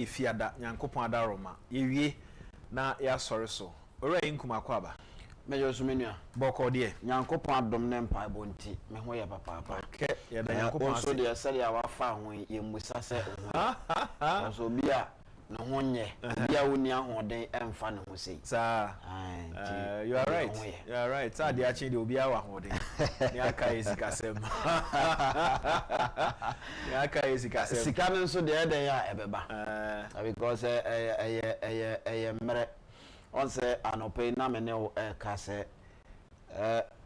ifiada nyankopon adaroma yewie na ya sori so ore yinkuma kwaba mejo sumenua boko de nyankopon adom ne mpa bonti me ho ye papa ke ye da nyankopon so de sele ya wafa ho ye musa se so bia no ho nye bia woni ahoden emfa ne ho sei sa you are right sa de achi de obi awa ahoden ni aka esikasem ni aka esikasem sikanen so de eden ya ebeba because mere on say anope na me ne ka se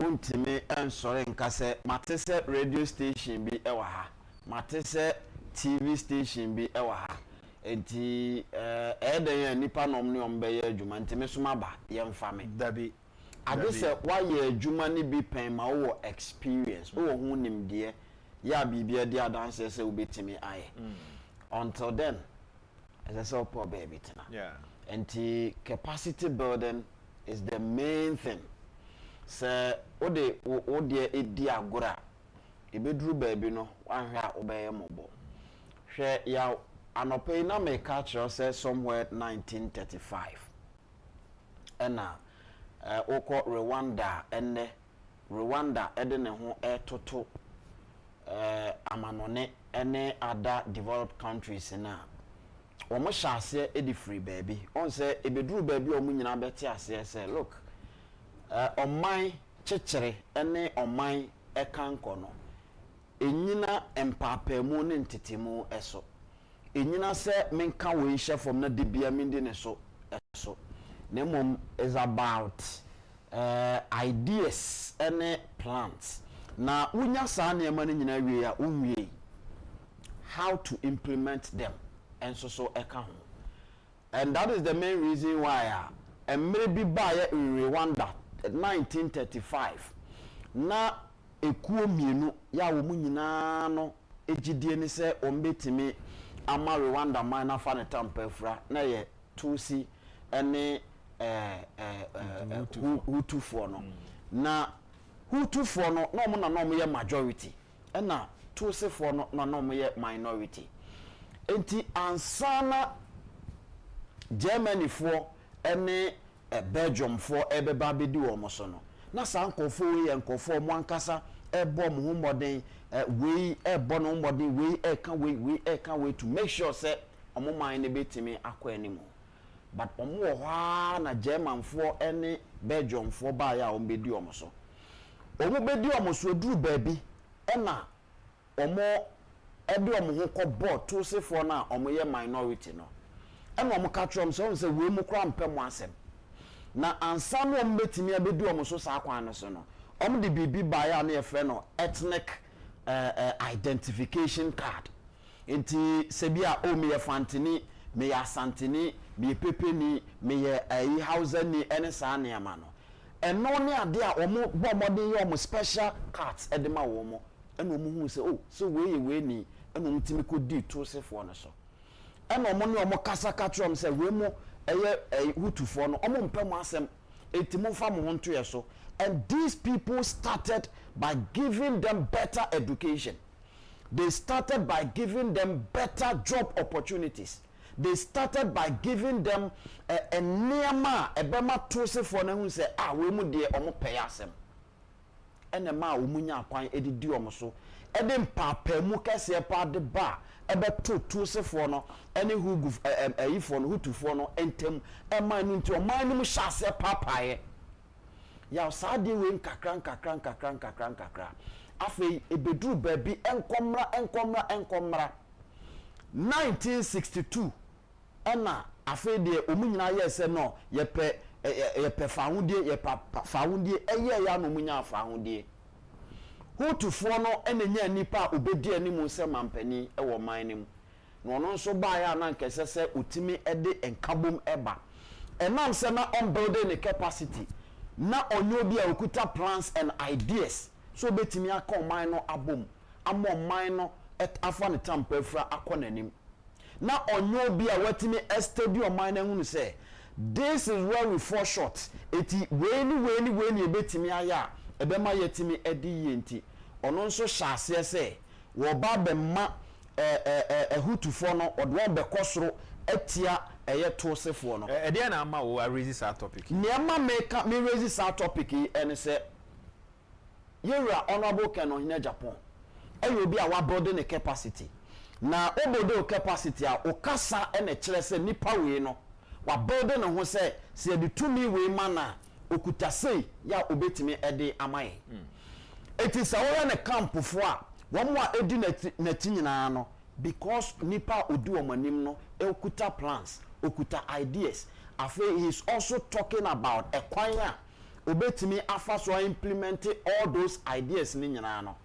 untimi ensore nka se matese radio station bi ewa ha matese TV station bi ewa ha enti eden ya nipa nom ne ombe ya adwuma ntimi soma ba ye mfa me dabi ade se wa ye adwuma ni bi pen ma wo experience wo hu nimde ya bibia de adanse se obetimi aye until then as I saw poor baby tena and the capacity building is the main thing. So, ode edi agora. Ibedru baby no, one here obey mobo. Share ya anope na me catch say somewhere 1935. Ena oko Rwanda ene Rwanda edene ho toto amanone ene other developed countries na omo shase edi free baby on say ebeduru baby omo nyina beti ase say look oman chechere ene oman ekanko no enyina empapemu ne ntetemu eso enyina se menka we hye from na de bia minde ne so eso nemom is about ideas ene plans na unya sa na ema ne nyina wie ya unwie how to implement them and so eka. And that is the main reason why maybe by in Rwanda 1935 na ekuo mienu ya wo mu nyina no ejidie ni se ombetimi ama Rwanda man na fa ne tampafra na ye tusi ene hutufo no na hutufo no no mo na no mo ye majority na tusifo no no mo ye minority. Enti ansana Germany for ene Belgium for ebeba bedi wo mo so no na sankofo we yankofo mo ankasa ebo mo homoden we ebo no homoden we eka we to make sure say omo man ne betimi akọ animu but omo wo ha na German for ene Belgium for ba ya omo bedi omo so omo bedi omo so duru baabi ena omo ebe omo ho ko board to se for na omo ye minority no ena omo ka trom so say we mu kra mpem asem na ansa no omo betimi abedi omo so sa kwan no so no omo de bibi ba ya na ye fe no ethnic identification card enti se bia o me ye fantini me ya santini me pepeni me ye ayi hausa ni ene sa na ama no eno ne ade a omo bo modern ye omo special cards edema wo mo ena omo hu se oh so we ni ena omo timi ko di to se fo no so ena omo ne omo kasa ka trom se we mo eye hutufo no omo mpem asem etimo fa mo honto ye so. And these people started by giving them better education. They started by giving them better job opportunities. They started by giving them a nearma ebema to se for na hu se we mu de omo pay asem ene ma wo munya kwan edidi omo so ede papa mu kase pa de ba ebe to se for no ene hu gu for no hutu for no entem e man nti o man mu hyase papaye ya saade we nkakran afei ebeduru baabi enkomra 1962 ena afei de omunyina yese no yepe faahudie faahudie eye ya no munya faahudie hutufo no enenya nipa obedi animu se mampani ewo man nim no no so ba ya na nkese se utimi ede enkabom eba enam se na on building the capacity na onyo bi a okuta plans and ideas so betimi akọ man no abom amo man no afa ne tampafra akọ nanim na onyo bi a watimi study man na hunu say this is where we fall short eti weni ebetimi aya ebema yetimi edi yenti ono nso hyase se wo ba be ma hutufo no odwo be kosoro etia eye tosefo no e dey na ama wo raise that topic niema me raise that topic and say yewra honorable Keno in Agyapong will be our building a capacity na obodo capacity a okasa ene kire se nipa we no wa building no ho se se de tumi we mana okuta sei ya obetimi ede amaye it is our ne camp fo a wo mo a edi nati nyina no because nipa odu omanim no okuta plans okuta ideas afa he is also talking about a kwanya obetimi afa so implement all those ideas ni nyina no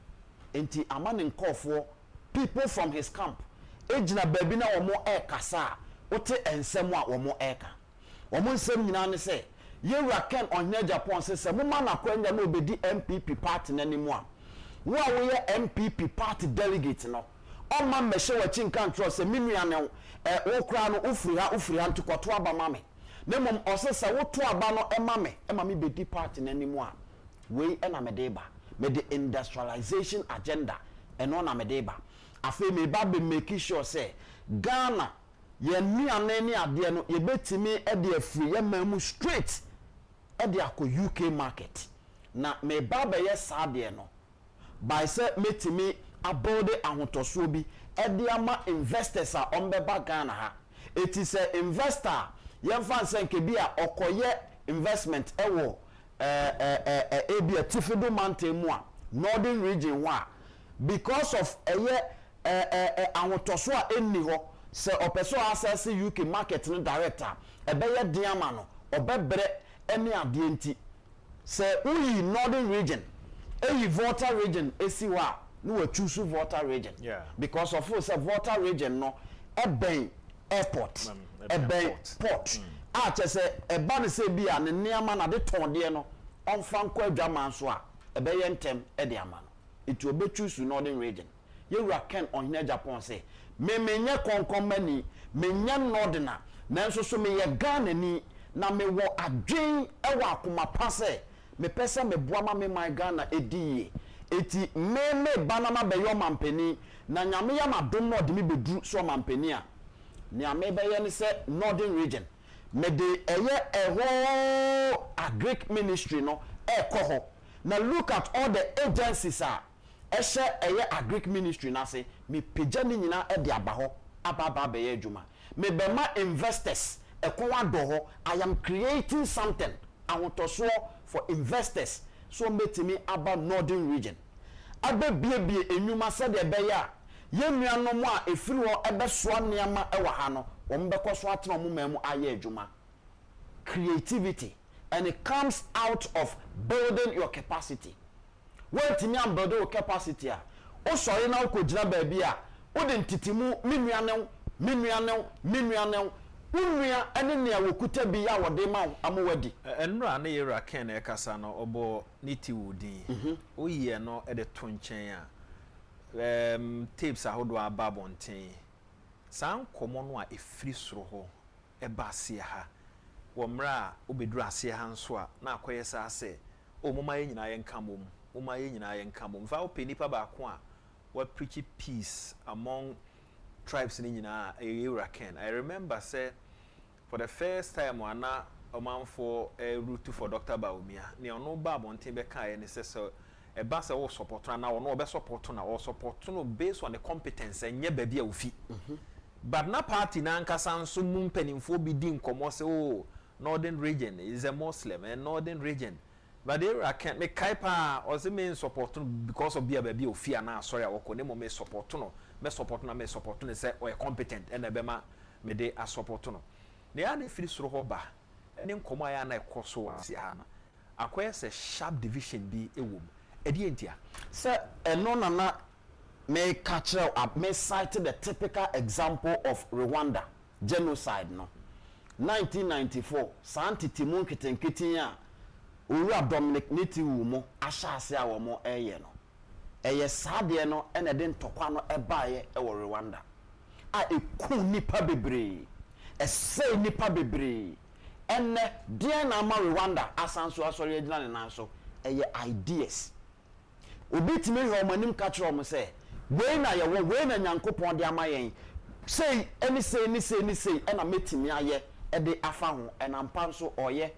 enti amane nkofo people from his camp ejina baby na wo mo e kasa wote ensem a wo mo e ka wo mo nsem nyina ne se yewra Ken on Agyapong se mo ma na kwanya na obedi MPP party na nimu a wo a wo ye MPP party delegate no o ma mehye wa chinkan tro se minua ne wo kra no ufiri ha ntukoto aba mame na mom osese wo to aba no ema me bedi party na nimu a we na medeba me the industrialization agenda eno na medeba afi me ba be make sure say Ghana ye nuane ni ade no ye betimi e de afiri ye mamu straight e de akọ UK market na me ba be ye sade no by say metimi abode ahotoso bi e de ama investors a ombeba Ghana ha it is a investor ye fan senke bi a okoye investment ewo ebia tifido mountain mu a northern region wa because of ahotoso a enni ho se opeso access UK market no director ebeye diama no obebre eni ade enti se uyi northern region eyi voter region esiwa no we choose voter region because of say voter region no eben airport eben port a chese eba ne se bia ne niama na de tonde no onfa nkwa adwaman so a ebeye ntem e de ama no it will be choose northern region yewra Ken on Agyapong say menye konkomani menye nordina nanso so me ye Ghana ni na me wo adwen e wa akoma pase me pese me boama me my Ghana ediye eti me banama be yo mampeni na nyame ya madom no de me bedru so mampeni a nyame be ye ne se northern region me de eye eho agric ministry no e koho na look at all the agencies are ehye eye agric ministry na say me pagya ni nyina e de abaho ababa be ye adwuma me be ma investors ekwa do ho I am creating something ahotoso for investors so metimi aba northern region aba biebie enwuma se de be ya ye nuanom a efiri ho ebe soa niama e wa ha no wo mbekọ so atena mo mamu aye adwuma creativity and it comes out of building your capacity. What me am build your capacity a o sori na ko gina ba bia o de ntitimu menuanen unua ene ne a wokuta bi ya wode ma amowadi enra na yewra Ken e kasa no obo niti wudi oyiye no e de to nchen a tapes ahodo ababonten san komo no a efiri soro ho e ba se ha wo mra obedru ase ha nso a na akoye sa ase o moma ye nyina ye nkamom uma ye nyina ye nkamom fa ope nipa ba ko a wa preach peace among tribes ni nyina yewra Ken. I remember say for the first time wana omanfo route for Dr. Baumia ni ono ba bonten be kan ye ne se e ba se wo support na ono be support na wo support no based on the competence enye ba bia ofi but na party na nkasa nso mu mpanimfo bi di nkomo se o northern region is a Muslim and northern region but they can't make kaipa or the main support because of bia baby ofia na sorry awoko ne mo me support no me support no say or competent and ebema me dey a support no ne ya na firi soro ho ba ne nkomo aya na ekoso asi ha na akoye se sharp division bi ewom edi entia say eno na may catch up may cite the typical example of Rwanda genocide no 1994 santiti mu nketenketi a Owura Dominic Niti Wumo ashase a wo mo eye no eye sade no ene de ntokwa no ebaaye e wo Rwanda a eku nipa bebre say nipa bebre ene de na ma Rwanda asanso asori agina ne nanso eye ideas obitime ho manim ka kire o mo say we na ye wo we na Nyankopon de ama yen say any say and a meeting aye e de afa ho and ampa so oye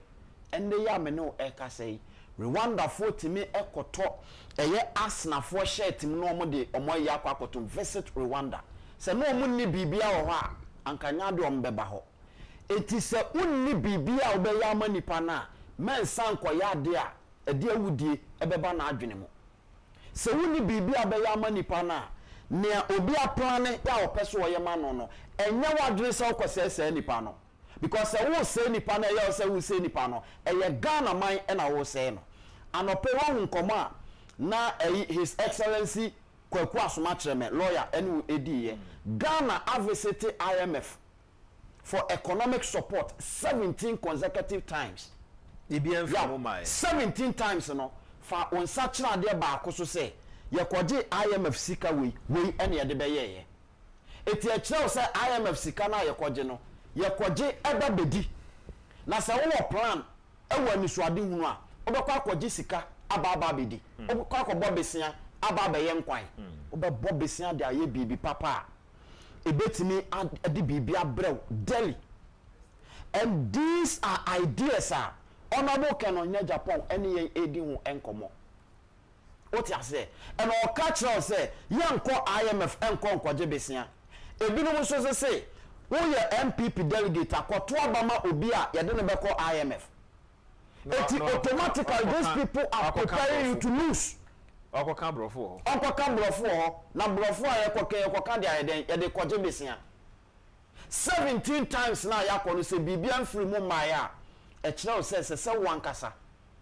and the ya me no e ka say Rwanda for timi ekoto eye asnafo shirt no omo de omo ya kwakoto visit Rwanda se no omo ni bibia wo ho a ankanya de ombeba ho eti se unni bibia obeya manipa na men sanko ya de a ede awudie ebeba na adwene mo se unni bibia obeya manipa na ne obi aplane ya opeso wo ye ma no enye wadwene se okosese nipa no because wo say nipa na ya say wo say nipa no eye Ghana man e na wo say no anope wo nkoma na his excellency Kwaku Asoma Treme lawyer enu ediye Ghana have visited IMF for economic support 17 consecutive times. EBN from my 17 times no fa on such na de ba akoso say ye kwaje IMF sika we ene ye de be ye eti e kire say IMF sika na ye kwaje no ye kwaje eba bedi na say wo plan e wa nisuade hunu a obekwa kwaje sika aba bedi obekwa akobọ besia aba be ye nkwan obebọ besia de aye bibi papa ebetimi adi bibi abrew Delhi. And these are ideas honorable Kenon Agyapong any edi hu enkomo what you say and our culture say yanko IMF enko nkwaje besia ebinu so say wo ye MPP delegate akoto abama obi a ye de ne beko IMF automatically these people are preparing you to lose Okoka brofo na brofo a yekoka de de kwaje besia 17 times na yakonu se bibia mfiri mu maya e kire se wankasa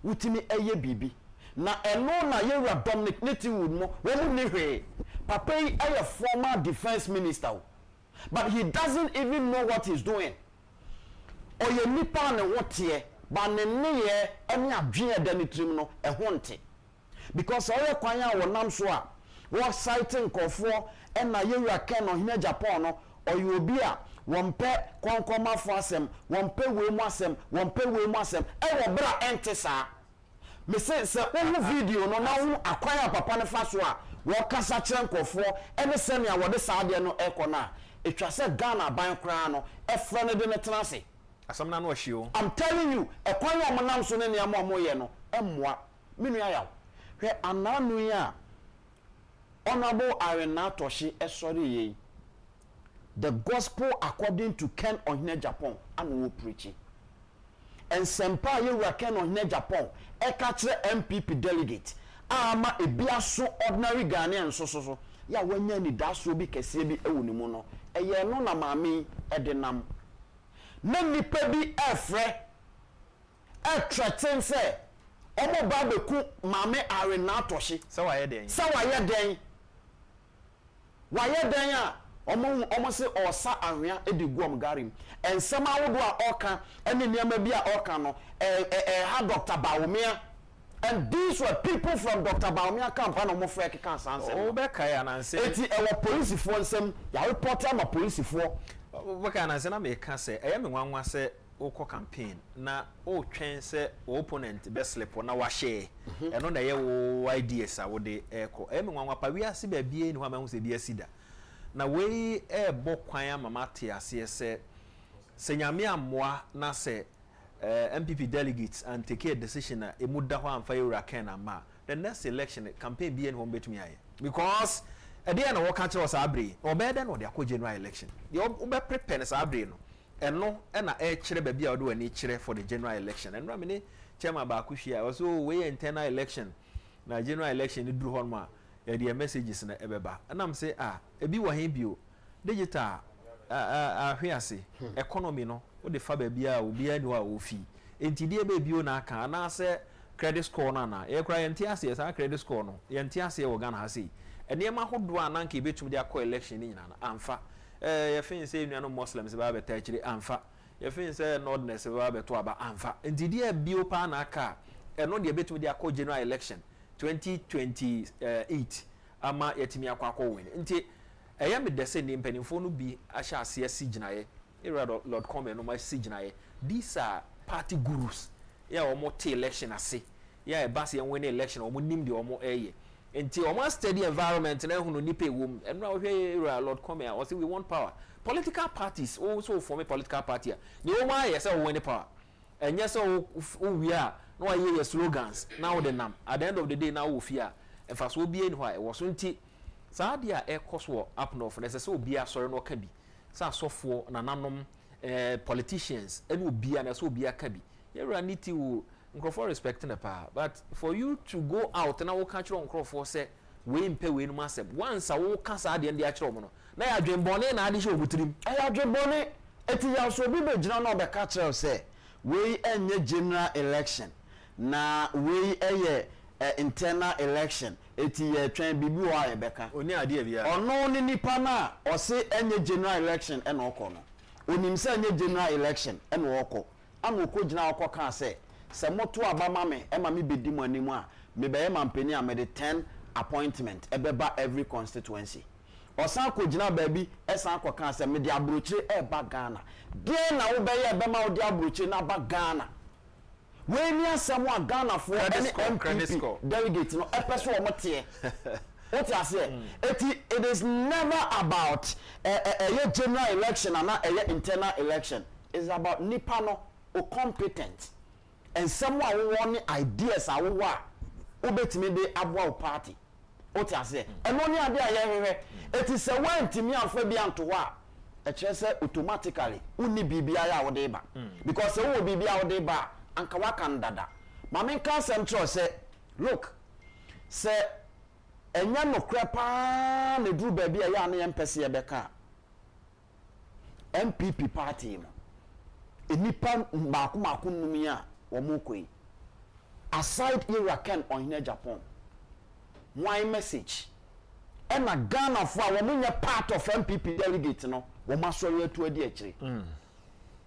wutimi eye bibi na eno na yewura Dominic Nitiwood mo wo mu ni hwe papa yi eye former defense minister but he doesn't even know what he's doing oye nipa ne wote ba ne ye ene adwen eda ni trim no e honte because oye kwan a wonam so a wo citing kofo ena yewura Kenon Agyapong no oye obi a wompe konkoma fo asem wompe wemu asem e wo bra ente sa me se wo video no na wo akwan papa ne fa so a wo kasa kire nkofo ene se ne a wo de saade no ekona etwa se Ghana ban kra no e fra ne de ne tenase asamna no ohio I'm telling you ekwan wo monam so ne ne amo ye no emmoa menu ayaw hwe ananu ya honorable Arena Toshi esori ye the gospel according to Kenon Agyapong and we preaching. And sempa ye wa Kenon Agyapong e ka kire MPP delegate ama e bia so ordinary Ghanaian so ya wanya ni da so bi kese bi ewu ni mu no e ye no na maami e de nam na nipa bi efre e threaten say omo ba beku maami Arena Toshi sa wa ye den a omo se osa ahwea edigum garim ensema wodo a oka ene niam bi a oka no ha Dr. Bawumia and these were people from Dr. Bawumia camp and omo frɛ keka sanse o be kai ananse eti police for nsem ya report am police for o be kai ananse na me ka se me nwanwa se okọ campaign na o twen se opponent be slip na wa share eno na ye wo ideas a wo de ekọ me nwanwa pa wi ase ba bie ni ho ma hu se bi asida na we bokwan amama te ase se nyame amoa na se MPP delegates and take a decision na emuda ho amfa yewura Ken ama the next election campaign be home betumi aye because e dey na wo ka kire osabre obede na o de akọ general election dey obe prepare na sabre no eno na kire ba bia o de wani kire for the general election eno me ne chairman ba akuhia o so we internal election na general election ni duru ho ma the messages na ebeba anam say ebi wo hen bio digital ahwease economy no wo de fa ba bia obi ani wa ofi entidi ebe bio na aka na say credit score na e kra yenti ase sa credit score no yenti ase wo Ghana ha sei enema hodo ananka ebetum de akọ election ni nyina na amfa ye fin say nuano muslims ba beta akire amfa ye fin say nordness ba beto aba amfa entidi e bio pa na aka eno de ebetum de akọ general election 2028 ama yetimi akwakọ win nti eya me dese ni mpanimfo no bi ahya ase siginaye Lord Come no ma siginaye these are party gurus ya omo te election ase ya e base win election omo nim de omo eye Enti almost steady environment na ehunu nipa ewom eno a hwe Lord come here say we want power. Political parties also form a political party. The oma yes say we win power. Enye say we are no aye your slogans now the nam at the end of the day now we fear emfa so obi eni ho e wo so nti saa dia e koso up north na say obi asore no ka bi sa asofo nananom politicians eni obi na say obi aka bi you need to nkrofo respecting the power, but for you to go out na wo ka kiro nkrofo say we mpe we no masem once a wo ka saa de ndi a kiro mo no na ya dwenbone na ade hye obutrim ya dwenbone eti ya so bi begina na obeka kiro say we enye general election na we eye internal election eti ye twen bibi wo ayebeka oni ade bia ono ni nipa na o se enye general election e na okọ no onim se enye general election e na okọ ama okọ gina okọ kan say se moto abama me e ma me bedi mo animu a me be ye mampani a me de 10 appointment ebeba every constituency osan ko gina baabi esan ko kan say me de abrochire e ba Ghana de na wo be ye be ma wo de abrochire na ba Ghana we ni asem a Ghana for any MPP delegate no e person o mote what you say it is never about a general election and not a internal election. It's about nipa no o competent and someone who want ideas a wo wa obetimi de abwa party. What you say and only idea here it is a one timi anfa bi anto wa e kire say automatically uni bibia ya wo de ba because se wo bibia wo de ba anka wa kan dada mama kan central say look say enya no krepa ne duru ba bia ya na yempese ye beka MPP party no enipa maako numi a wo mo koi aside Irakan on Agyapong why message and a Ghana for a woman part of MPP delegate no wo masori atu adi akire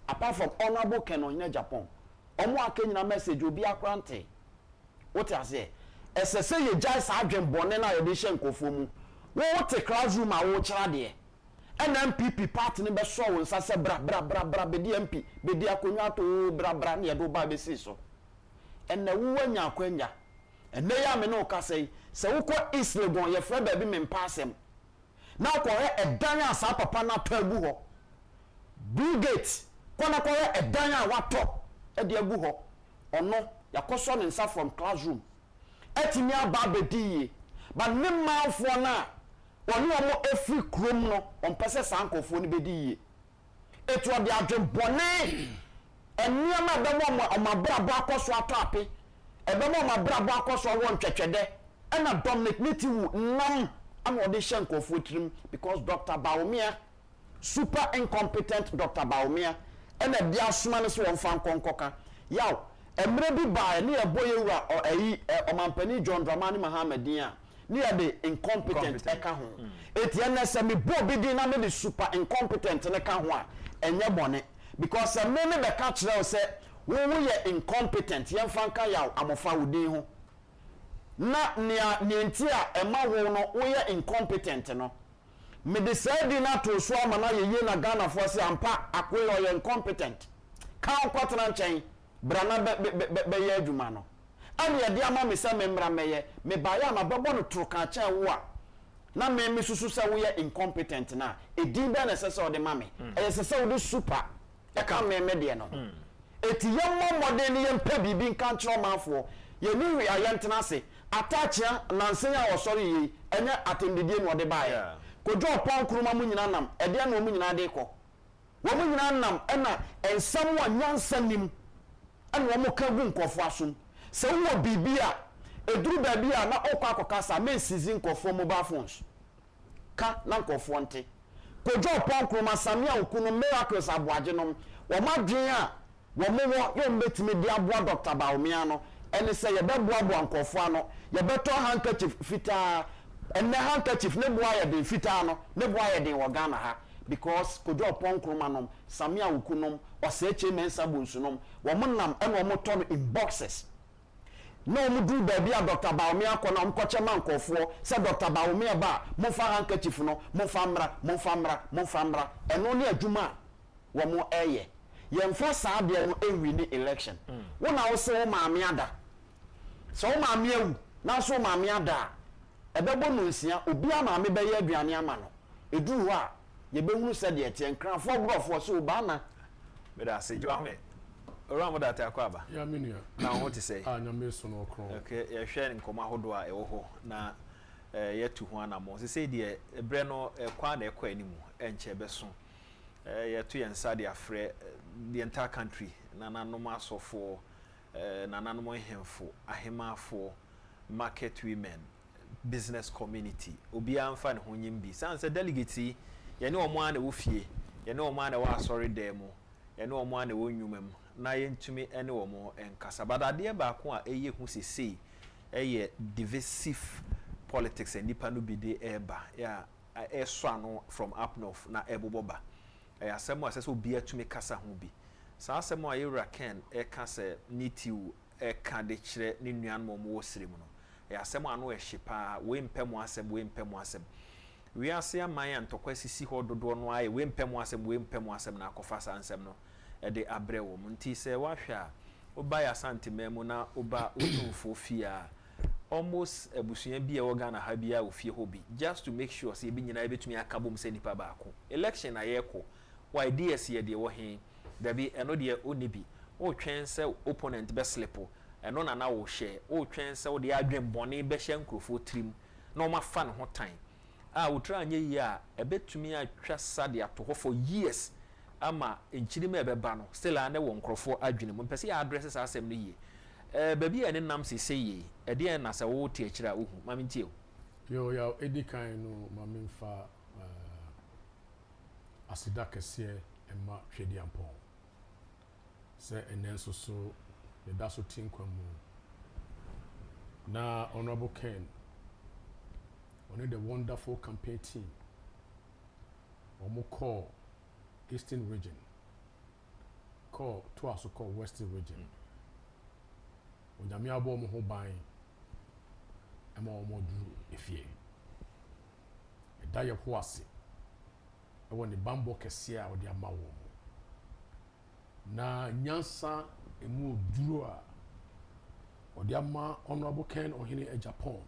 apart from honorable Ken on Agyapong omo akenyina message obi akrante what you say esese ye jai sa adwen bone na ye de hye nkofo mu wo te classroom a wo kira de NMPP party ne be so wo nsa se bra be di MP be di akonwa to bra ne ye do ba be si so enne wo wanya akwanya enne ya me no ka sei se wo ko Islegon ye fra ba bi me mpasem na ko he edan asa papa na to agu ho Blue Gate kona ko he edan a wato e de agu ho ono yakoso ne nsa from classroom etimi aba bediye but ne manfo na wonu omo efri krom no onpese sankofo ni bediye etu odi adwen bone eniama be mo omabrabo akoso atape ebe mo omabrabo akoso won twetwede ena Dominic Nitiwu nam am odi shankofo trim because Dr. Baumia super incompetent Dr. Baumia ena dia suma ne so won fan konkoka yaw emre bi ba ne eboye wura omampani John Dramani Mohamedin a ne de incompetent eka ho etienne se me bo bi din na me de super incompetent ne ka ho a enye bone because me be ka kire o se wo ye incompetent ye fanka yaw amofa wudin ho na ne nti a ema wo no wo ye incompetent no me de say di na to so ama na ye na Ghana for se ampa akoyo ye incompetent ka kwatena nchen brana be ye adwuma no ani ye dia ma me se me mra meye me ba ya ma bebo no troka cha wo a na me susu se wo ye incompetent na edin be na se se o de ma me e se se wo de super e ka me de no eti ye momode ni ye mpa bibi nka nchro manfo ye ni wi ayentena se atachia nansen a wo sori yi enya atendedie no de ba ye kojo pon kuruma mu nyina nam e de na mu nyina de ko wo mu nyina nam e na ensam wa nyansa nim and wo mo ka gu nkofo asom se wo bibia eduru ba bia na okwa akokasa men season nkofo mobile phones ka na nkofo nte kojo pon kroma samia okunu miracles aboaje no wo madwen a wo mo yo mbetime di aboa Dr. Baumia no ene se ye beboa nkofo ano ye beto handkerchief fita ene handkerchief ne boa ye de fita no ne boa ye de wo Ghana ha because kojo pon kroma no samia okunom oseche mensa bonsunom wo monam ene wo moto in boxes no mu du ba bia Dr. Baumia ko na mkoche mankofo se Dr. Baumia ba mo fa handkerchief no mo fa mra eno ne adwuma wo mo eye ye mfa saa de no ewi ni election wo na wo se wo maame ada so wo maame awu na so maame ada ebebo no nsia obi ama me beye aduane ama no eduru ho a ye behunu se de tie nkranfo brofo so ba na me da se jwame ora mo da ta kwa ba ya menua na ho te sei nyame so no okro okay ye hwe nkoma hodo a ewo ho na yetu ho anamo se sei de ebre no kwa na ekwa animu enche beso yetu yensa de afre the entire country nananom asofo nananom hemfo ahemafo market women business community obi amfa ne ho nyimbi sanse delegate ye ne omo ana wo fie ye ne omo ana wo asori demo ye ne omo ana wo nwumam na ye ntumi ene omo enkasa badade ba ko a eye hu sesei eye divisive politics and nipa no bi de eba ya eso ano from up north na eboboba asemo asese obi atumi kasa ho bi sa asemo ayura ken kasa nitiu ka de kire ne nuan mom wo sire mu no asemo ano ehyepa we mpem asem we ase aman antokwa sisi ho dodo no aye we mpem asem na akofa sansem no de abrewo nti se wahwa oba ya santimemu na oba otumfo fia almost ebusuya bi e Ghana ha bia ofie hobi just to make sure say bi nyina betumi akabom se nipa baako election ayeko why DS ye de wo hen da bi eno de onibi o twen se opponent be slipo eno na wo share o twen se wo de adwen bone be hye nkrofo trim na o ma fa ne ho tan a wo tra anye yi a ebetumi atwa sade ato ho for years ama enchirima ebeba no still ane wo nkrofo adwene mu pese ya address sa asem no yi baby ene nam sese yi e de na se wo tie kira ohu mami tie yo ya edikan no mami mfa asida kese ema hwedi ampon se enenso so the daso tinkwamu na honorable Ken on the wonderful campaign team call Eastern region call to also call Western region onyame abo mo ho ban ema omo duru efie da ye ho ase e woni bambo kese a odi ama wo na nyansa emu duru a odi ama honorable Ken ohene Agyapong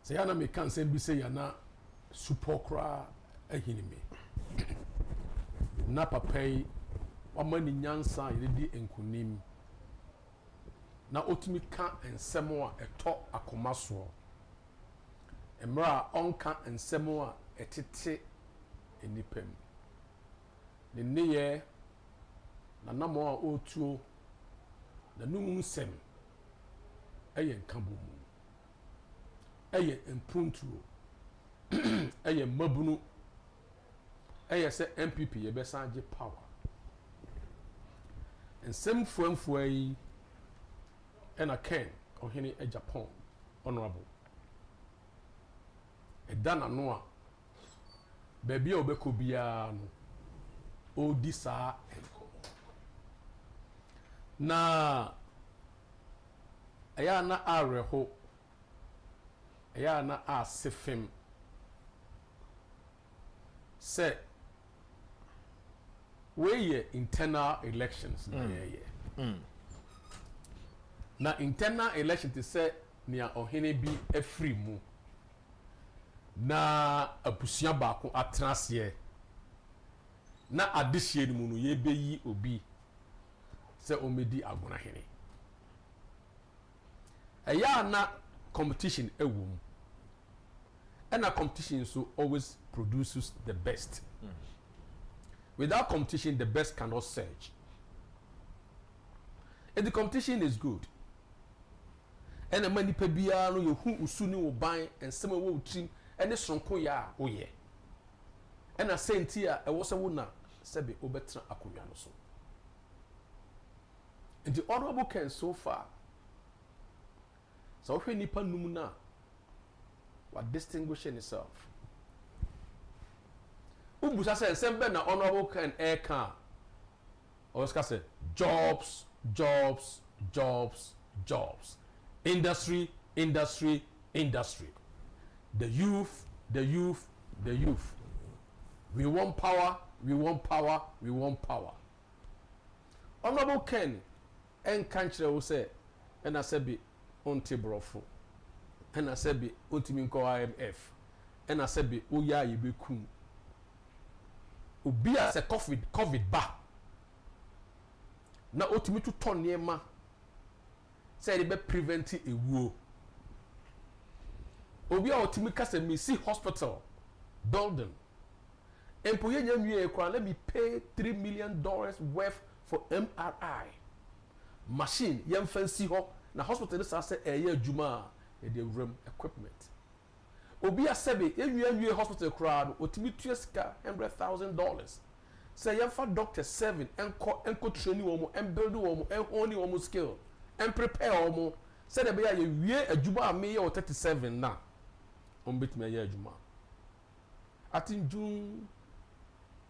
se yana me kan se bi se yana supokra ahini me na papai wamani nyansa yedi enkunim na otumi ka ensemo a eto akomaso emra onka ensemo a etete enipem ne neye na namo a otuo na numu nsem eye nkabomu eye empuntuo eye mabunu eye se MPP ye besange power ensem fuamfua yi ena Ken ohene Agyapong honorable edana no a baby obeko bia no odi saa na aya na areho aya na asefem se we internal elections na na internal election to say nia ohene bi afri mu na abusia baako atrase na adehye ni mu no ye beyi obi se omedi agona hene eya na competition ewum and a competition so always produces the best. Without competition, the best cannot surge. And the competition is good. And the many pebia no you who usuni will buy and some will trim and the sonko ya oye. And a saint here, I was a wuna sebe obetra akuyano so. And the honorable Ken so far. So when nipa numuna what distinguishing itself. Umbusa say sembe na honorable Ken eka. Oscar say jobs. Industry. The youth. We want power. Honorable Ken en kanchire wo say and I say be onti brofo. and I said be ultimate IMF and I said be oh yeah you be cool obi as a covid ba na ultimate to turn near ma say be prevent a war obi a ultimate kase me see hospital building empoye nyamie ekwa let me pay $3 million worth for MRI machine yam fancy ho na hospital say say eye adwuma e dey room equipment obi a sebe enwie hospital crowd otimi tueska $100,000 say yam for doctor 7 enko training wo en build wo en hone wo skill en prepare wo say dey be ya wie adwuma me ye 37 na on bit me ye adwuma at in June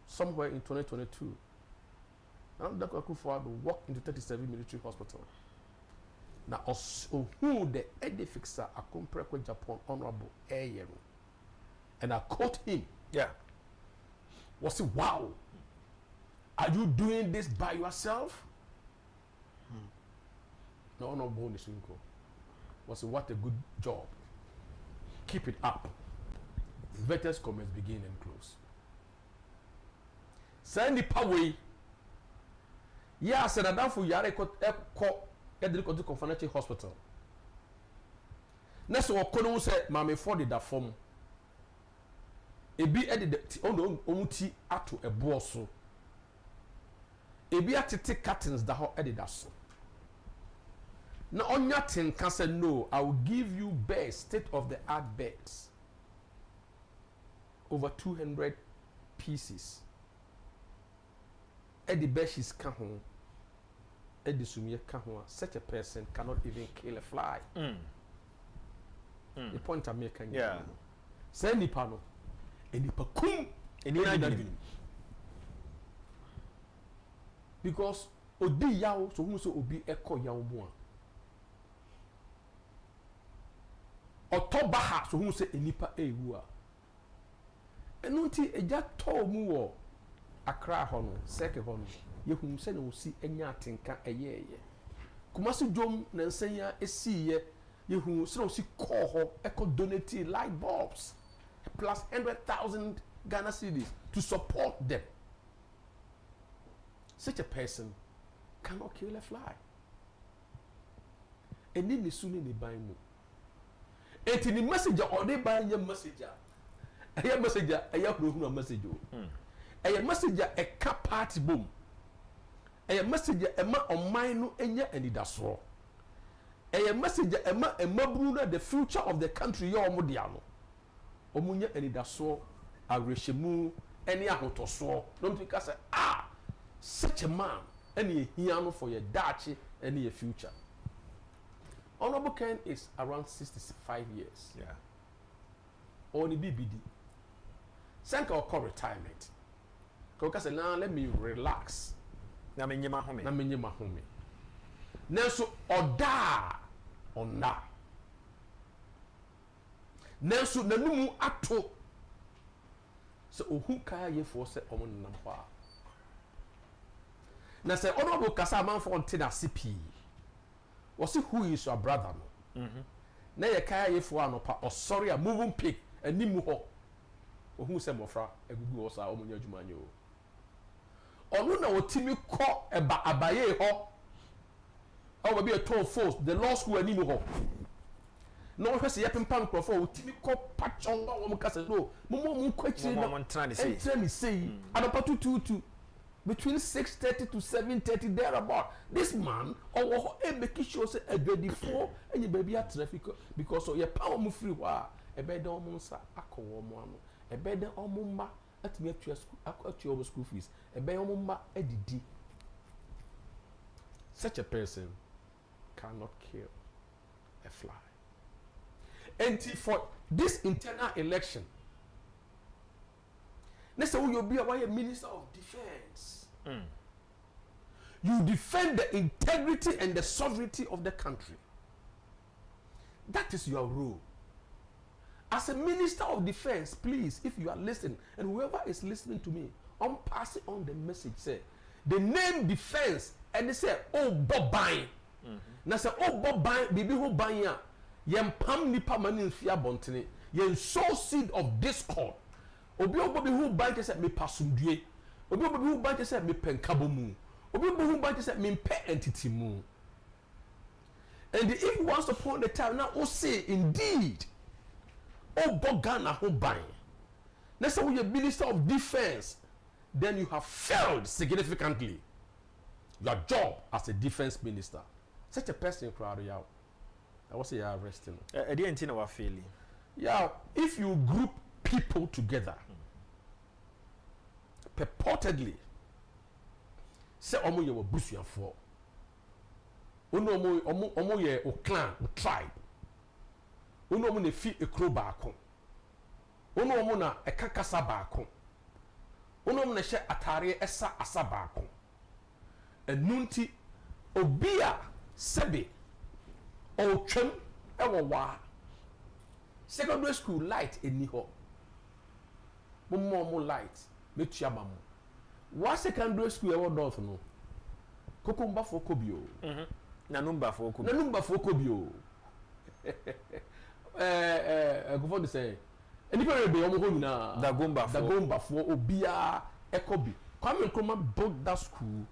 somewhere in 2022 and Dr. Akufo-Addo walked into 37 military hospital. Now, who the edifixer Agyapong Japan Honorable Air and I quote him. Yeah. Was it wow? Are you doing this by yourself? No, no, bonus. Was it what a good job? Keep it up. Veterans comments begin and close. Send the power. Yeah, I said that for Yare Edric Financial Hospital. Next one, Kono said, Mammy Ford did that form. A be edited on Omuti ato a bosso. A be at take curtains that how edited us. Now, on your thing, can say no, I will give you beds, state of the art beds. Over 200 pieces. Eddie Beshies come home. Eddie Sumie come home. Such a person cannot even kill a fly. The point I'm making. Yeah. Say ni pano. Eni pa kum. Eni because odi yawo so hu so obi ekọ yawo mu a. Otoba ha so hu se enipa ewu a. Enu nti eja to mu wo Accra hono, seke hono, yehum se na osi enya atenka eyeye. Kumasi dwom na nsenya esiye yehum se na osi call ho eko donate light bulbs plus 100,000 Ghana cedis to support them. Such a person cannot kill a fly. Eni ni suni ni ban mu. Enti ni messenger or dey ban ye messenger. Eye messenger, eye hunu message o. A messenger a cap party boom. A messenger a ma on mine enya and idasro. A messenger a ma bruna the future of the country yo modiano. Omunya and idasro a reshemu any ahotoso. Don't think I say such a man any hiano for your dachi any your future. Honorable Ken is around 65 years. Yeah. Only BBD. Sanka or call retirement. Because now let me relax. Na menye mahome. Nanso oda ona. Nanso nanumu ato. So ohu kaya ye for se omo nam ho a. Na se honorable kasa man for ontina CP. Was who is your brother no? Na ye kaya ye for anopa or sorry a moving pig animu ho. Ohu se mofra egugu osa omo nya adwuma nyo. Onu na otimi ko eba abaye ho. Or be a toll force the law school animu ho. No one say yepempa nkrofo otimi ko patchon ba wo mkase no. Momo mu kwachiri na entrani say adopa 222 between 6:30 to 7:30 thereabout. This man or make sure say ready for any baby at traffic because so ye power mu free wa e be don mu nsa akowo mu ano e be den omumma atimi atua school atua school fees e be omumma edidi. Such a person cannot kill a fly. And for this internal election, let's say you'll be a minister of defense. You defend the integrity and the sovereignty of the country. That is your role. As a minister of defense, please, if you are listening, and whoever is listening to me, I'm passing on the message. Say, the name defense, and they say, oh, Bob Bine. Now say, oh, Bob Bine, baby, who Bine ya? yen pam nipa mani mfia bontene yen sow seed of discord obi obi who bank say me pasumdue obi who bank say me penkabo mu obi who bank say me pe entity mu. And if once upon a time now, say indeed, Ghana who buy. Let's say you're Minister of Defense, then you have failed significantly. Your job as a defense minister. Such a person crowd out. I was say you're arresting. I didn't think I was failing. Yeah, if you group people together, purportedly, say omo you were bushia for. Omo ye o clan o tribe omo ne fi ekro baako omo na ekakasa baako omo na hye atare esa asa baako enunti obi a sebe o twem ewo wa secondary school light eni ho mo light metua ba mo wa secondary school ewo north no kokomba fo kobio na number for ko bio go for say anybody be omo ho nyina da gomba for obia ekobi Kwame Nkrumah built that school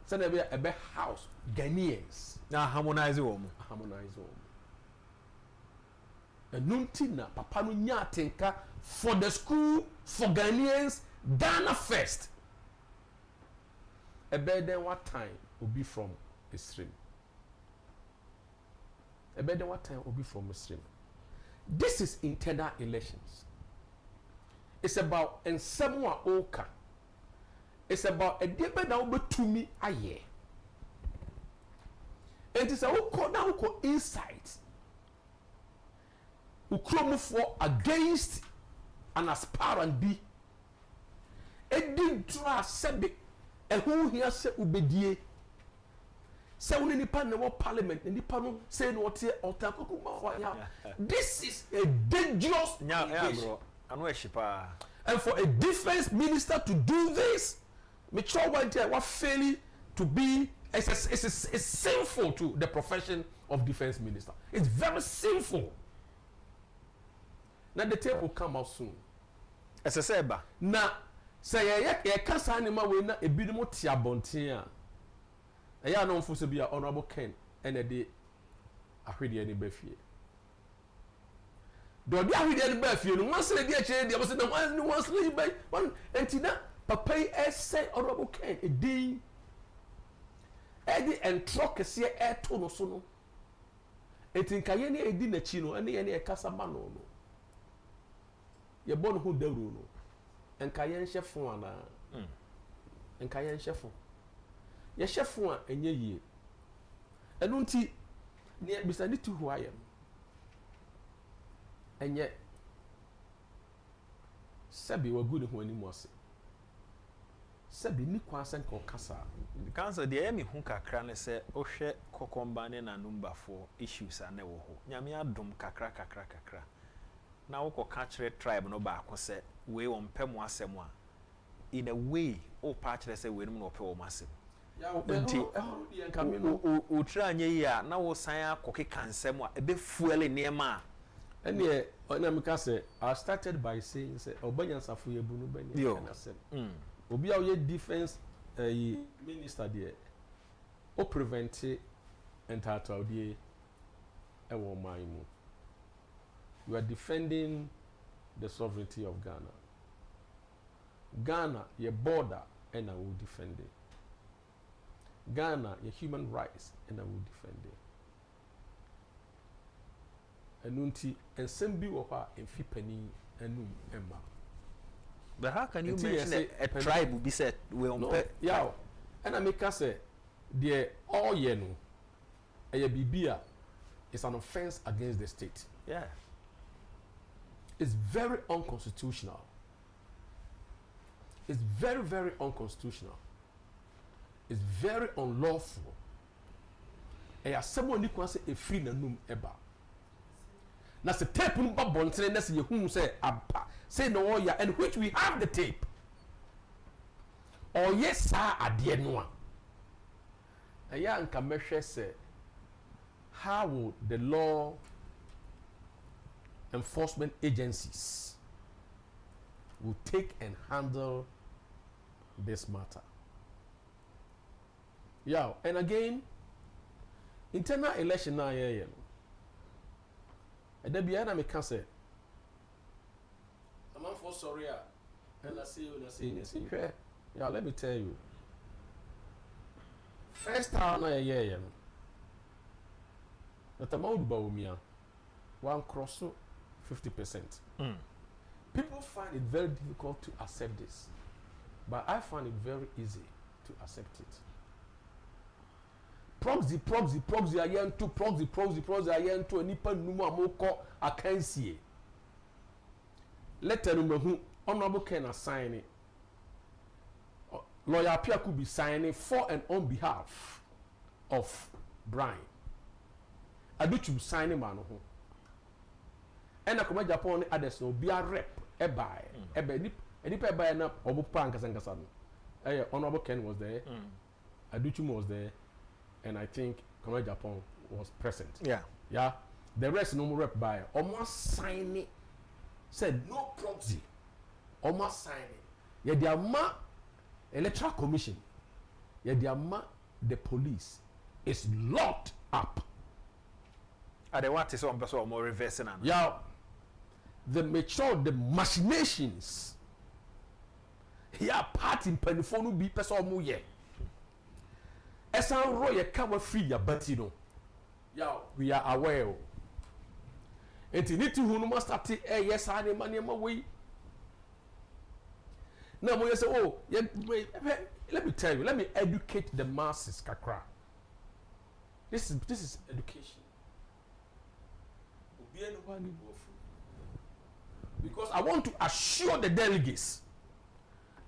say na be a house Ghanaians na harmonize wo enunti na papa no nya atenka for the school for Ghanaians Ghana first a better what time will be from a stream. A better what time will be from a stream. This is internal elections. It's about ensemble oka. It's about a debate that will be to me a year. And it's a who insight. Who come for against an aspirant be. It did draw sebi. And who here say ubedie say when nipa na parliament nipa no say no tie otakokuma this is a dangerous bro anu eshipa and for a defense minister to do this me sure what failing to be it's sinful to the profession of defense minister. It's very sinful. Now the tape will come out soon as a seba now say ye kasa anima we na ebinom ti abonten a ya no mfo se bia honorable Ken ene de ahwede ne bafie do de ahwede ne bafie no wan se de akire de abose na wan se yi bai wan entina papa yi ese honorable Ken edin edi entrokese e to no so no etinka ye ne edi na chi no ene ye ne kasa ma no ye bon hu dawru no enka yen chefo ana enka yen chefo ye chefo a enye yie enu nti ne bisa ni tu ho ayem enye sabi wagu ne ho ani mo ase sabi ni kwa sen ko kasa kanso de emi hu kakra ne se ohwe kokomba ne na number 4 issues ane wo ho nyame adom kakra na wo ko catch tribe no ba ko se we won pem asem a in a way o pa kire se we no pe wo masem ya nti o tra anye yi a na wo san akoke kansem a ebe fuele niema ene na me ka se I started by saying say obanyansafo ye bunu bani kanasem obi a ye defense minister there o prevent entitled die e wo man mu. You are defending the sovereignty of Ghana. Ghana, your border, and I will defend it. Ghana, your human rights, and I will defend it. Enunti, and sembi woha in fipeni enum emma. But how can you mention a tribe will be said we on no, yeah, and I make us say, the all yenu, a bibia is an offense against the state. Yeah. It's very unconstitutional. It's very, very unconstitutional. It's very unlawful. And as someone who say a free na num eba. Na se tape no ba bontere na se yehun say aba. Say no ya and which we have the tape. Or yes sir ade no a. Aya nka mehwe say how will the law enforcement agencies will take and handle this matter. Yeah, and again, internal election now, yeah. And then behind me can say, I'm not for sorry, and I see you, yeah, let me tell you. First time I yeah. But amount about me, one cross 50%. People find it very difficult to accept this, but I find it very easy to accept it. Proxy ayen to proxy ayen to nipa numu amoko akansie. Letter number who honorable can assign it. Lawyer Pierre could be signing for and on behalf of Brian. I do to sign man who. And I come Agyapong others no be a rep a buy a nipa buy na obu pan kasangasa no. Honorable Ken was there. Aduchum was there. And I think Agyapong was present. Yeah. The rest no more rep by. Almost sign it. Said no proxy. Almost sign it. Yeah, the ama electoral commission. Yeah, the ama the police is locked up. They want to some person more reversing. Yeah. The machinations. Yeah, part in Penifonu be person more yeah. Esan roye kawa free ya batino. Yeah, we are aware. Enti niti hunu must start yes ane mani ma we. Now mo say oh, yeah, let me tell you, let me educate the masses kakra. This is education. Because I want to assure the delegates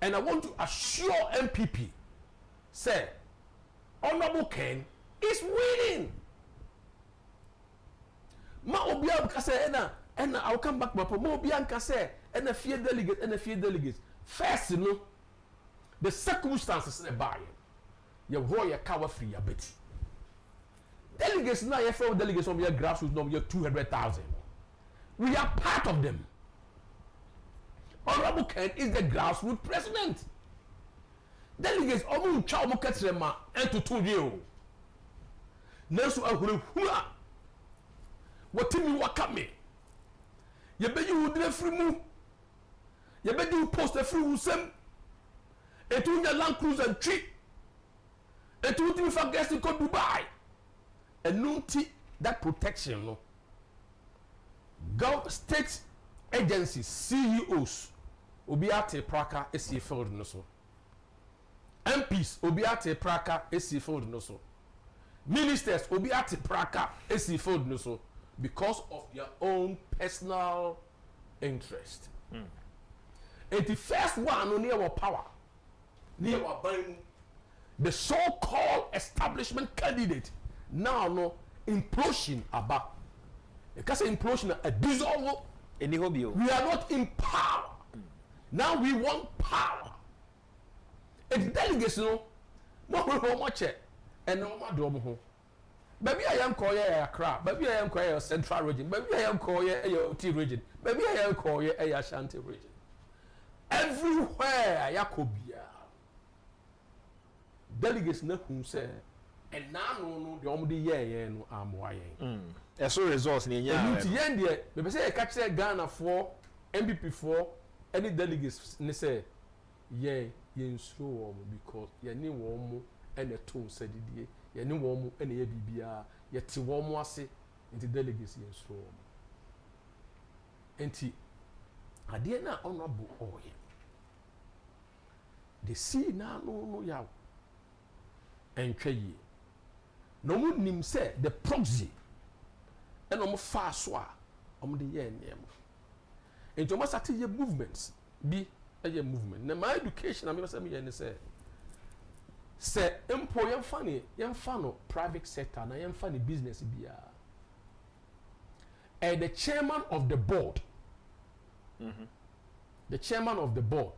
and I want to assure MPP say Honorable Ken is winning. Ma obiya ka say and I'll come back ma obiya ka say and a few delegates first no the circumstances in the buy you royal cover free ya beti delegates now you from delegates of your grassroots no 200,000 we are part of them. Honorable Ken is the grassroots president. Delegates omu ncha omu ketrema entutu you. Nesu ahuru hua. Watimi wakame. Yebe you would free mu. Yebe you post a free usem. Etu nya Land Cruiser tree. Etu utimi fa guest to Dubai. Enunti that protection no. State agencies, CEOs, obiate praka esi field no so. MPs obiate praka esi field no so. Ministers obiate praka esi field no so because of their own personal interest. And the first one no near our power, near our buying the so-called establishment candidate now no implosion about. Because implosion a dissolve. We are not in power. Now we want power. And the delegates no much and no more do. Maybe I am call a Accra, maybe I am call a Central region, maybe I am call a T region, maybe I am call a Ashanti region. Everywhere Yakobia delegates no who say and now no the only year no am why. So results in the maybe say catch Ghana for MPP for any delegates ne say yeah yen slow because ye ni won and the tone said it ye ni won and ye bibia ye ti won mo ase into delegates yen slow enti ade na honorable oye the see na no yaw entwa yi no mu nim say the proxy and I'm fast so I'm the year name. And to must your movements be a movement. Now my education, I'm going to say employer funny, young funnel, private sector, and I am funny business be and the chairman of the board. The chairman of the board.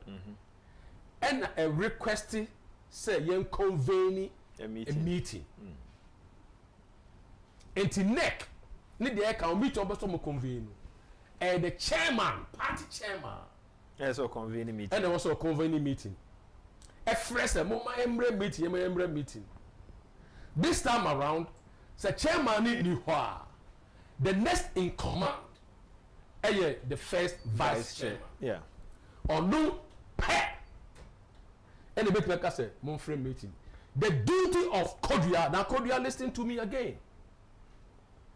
And a request say young convening a meeting. And to neck. Need the account meet up some convene the chairman, party chairman. So convening meeting. And there was a convening meeting. A fresh embre meeting. This time around, the chairman in the next in command, the first vice chairman. Yeah. Or no pay. And the make like I said, Monfrey meeting. The duty of Kodia, now Kodia, listen to me again.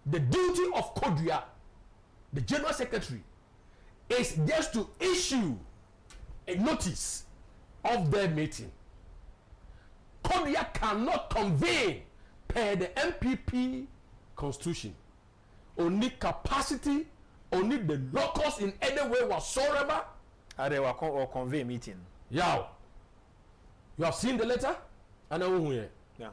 The duty of Kodia, the general secretary, is just to issue a notice of their meeting. Kodia cannot convene per the MPP constitution. Only capacity, only the locals in any way whatsoever. They were convene meeting. Yeah. You have seen the letter? And I will Yeah.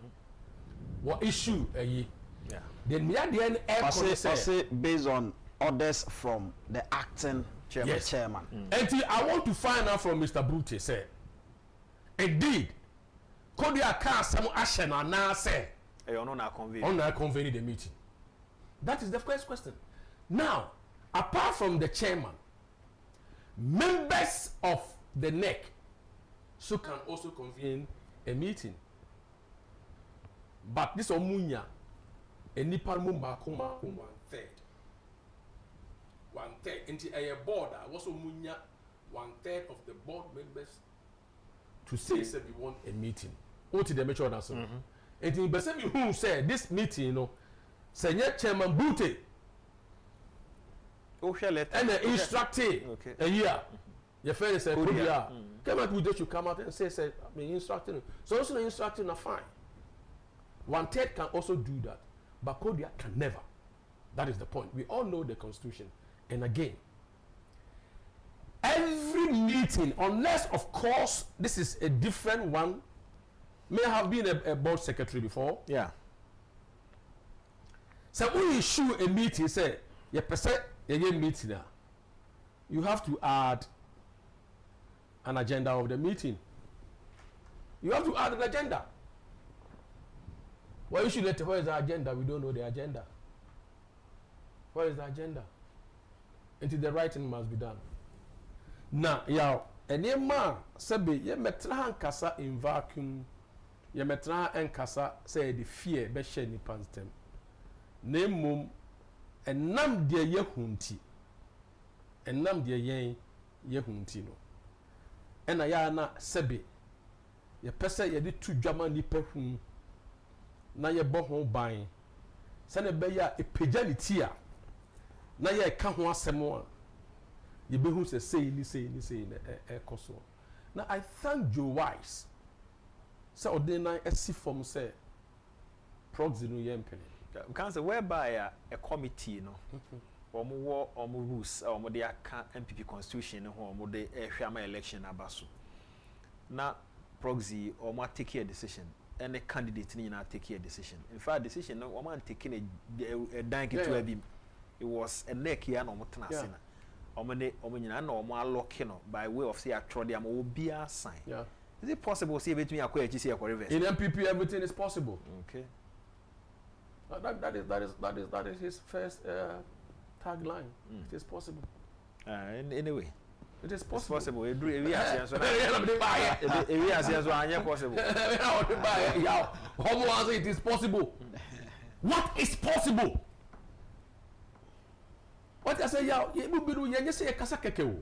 What issue a year? Yeah. Then we are the end air say based on orders from the acting chairman. Yes. chairman. Until I want to find out from Mr. Brute say, indeed, Kodia can't some action and now say, On convening the meeting. That is the first question. Now, apart from the chairman, members of the NEC so can also convene a meeting. But this omunya, a Nipal Mumba 1/3. 1/3. Into a board, also munya 1/3 of the board members to say we want a meeting. What did they make sure that's so? And in Besemi who said this meeting, you know, Senior Chairman Bute and the instructed a year. Your friend said, come out with that, you come out and say, I'm instructing. So also instructing are fine. 1/3 can also do that, but Kodia can never. That is the point. We all know the constitution. And again, every meeting, unless of course this is a different one, may have been a board secretary before. Yeah. So when you issue a meeting, say, you present a meeting now, you have to add an agenda of the meeting. You have to add an agenda. Well, you should let where is the agenda? We don't know the agenda. Where is the agenda? Until the writing must be done. Now, yeah, and your man said, ye metra kasa in vacuum, ye metra and kasa say the fear be share ni panstem. Name mum and nam dear ye hunti, and nam dear ye huntino. And ayana sebe, ye pesa ye did 2 German nipe hum. Na ye bo ho ban sane be ya epaganity a na ye ka ho asem a ye be hu se sei ni e koso na I thank Joe Wise say ordinary esi form say proxy no ye mpene can say whereby a committee no omo rules omo de aka MPP constitution ho omo de ehwama election abaso na proxy omo take a decision. Any candidate need not take a decision. In fact, decision no woman taking a danke to him. It was a neck here no mutanasina. Omanyina no mo allocking by way of say actually am obi a sign. Yeah. Is it possible say between akwa HC akwa reverse? In MPP everything is possible. Okay. That is his first tagline. It is possible. Anyway. It is possible. We as possible. It is possible. What is possible? What I say, you will be you say a casakeke.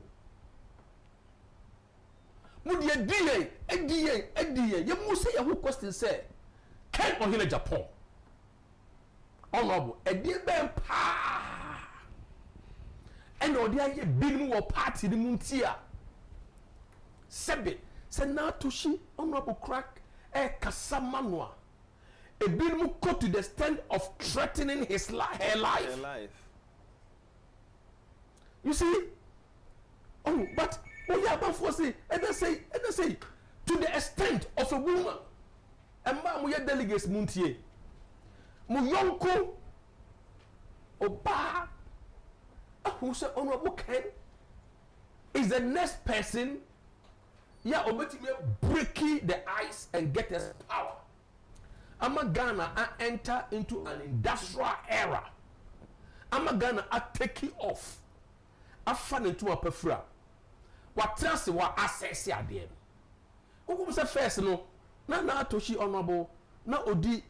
Mudi a DA, you must say a who question say, can or in Japan. Honorable, a dear ben pa. And or there ye big no party the muntia. Sebe, Senatushi, honorable crack, a casamanua. A big no go to the extent of threatening her life. You see? Oh, but oh yeah, but for say, and they say, to the extent of a woman, and ma delegates muntie. Muyonko Oba who said honorable Ken is the next person. Yeah, obetime breaking the ice and get us power. Ama Ghana enter into an industrial era. Ama Ghana are taking off. afa ne ntoma pafura wa trust wa access ade no ukum say first no na atoshi honorable na odi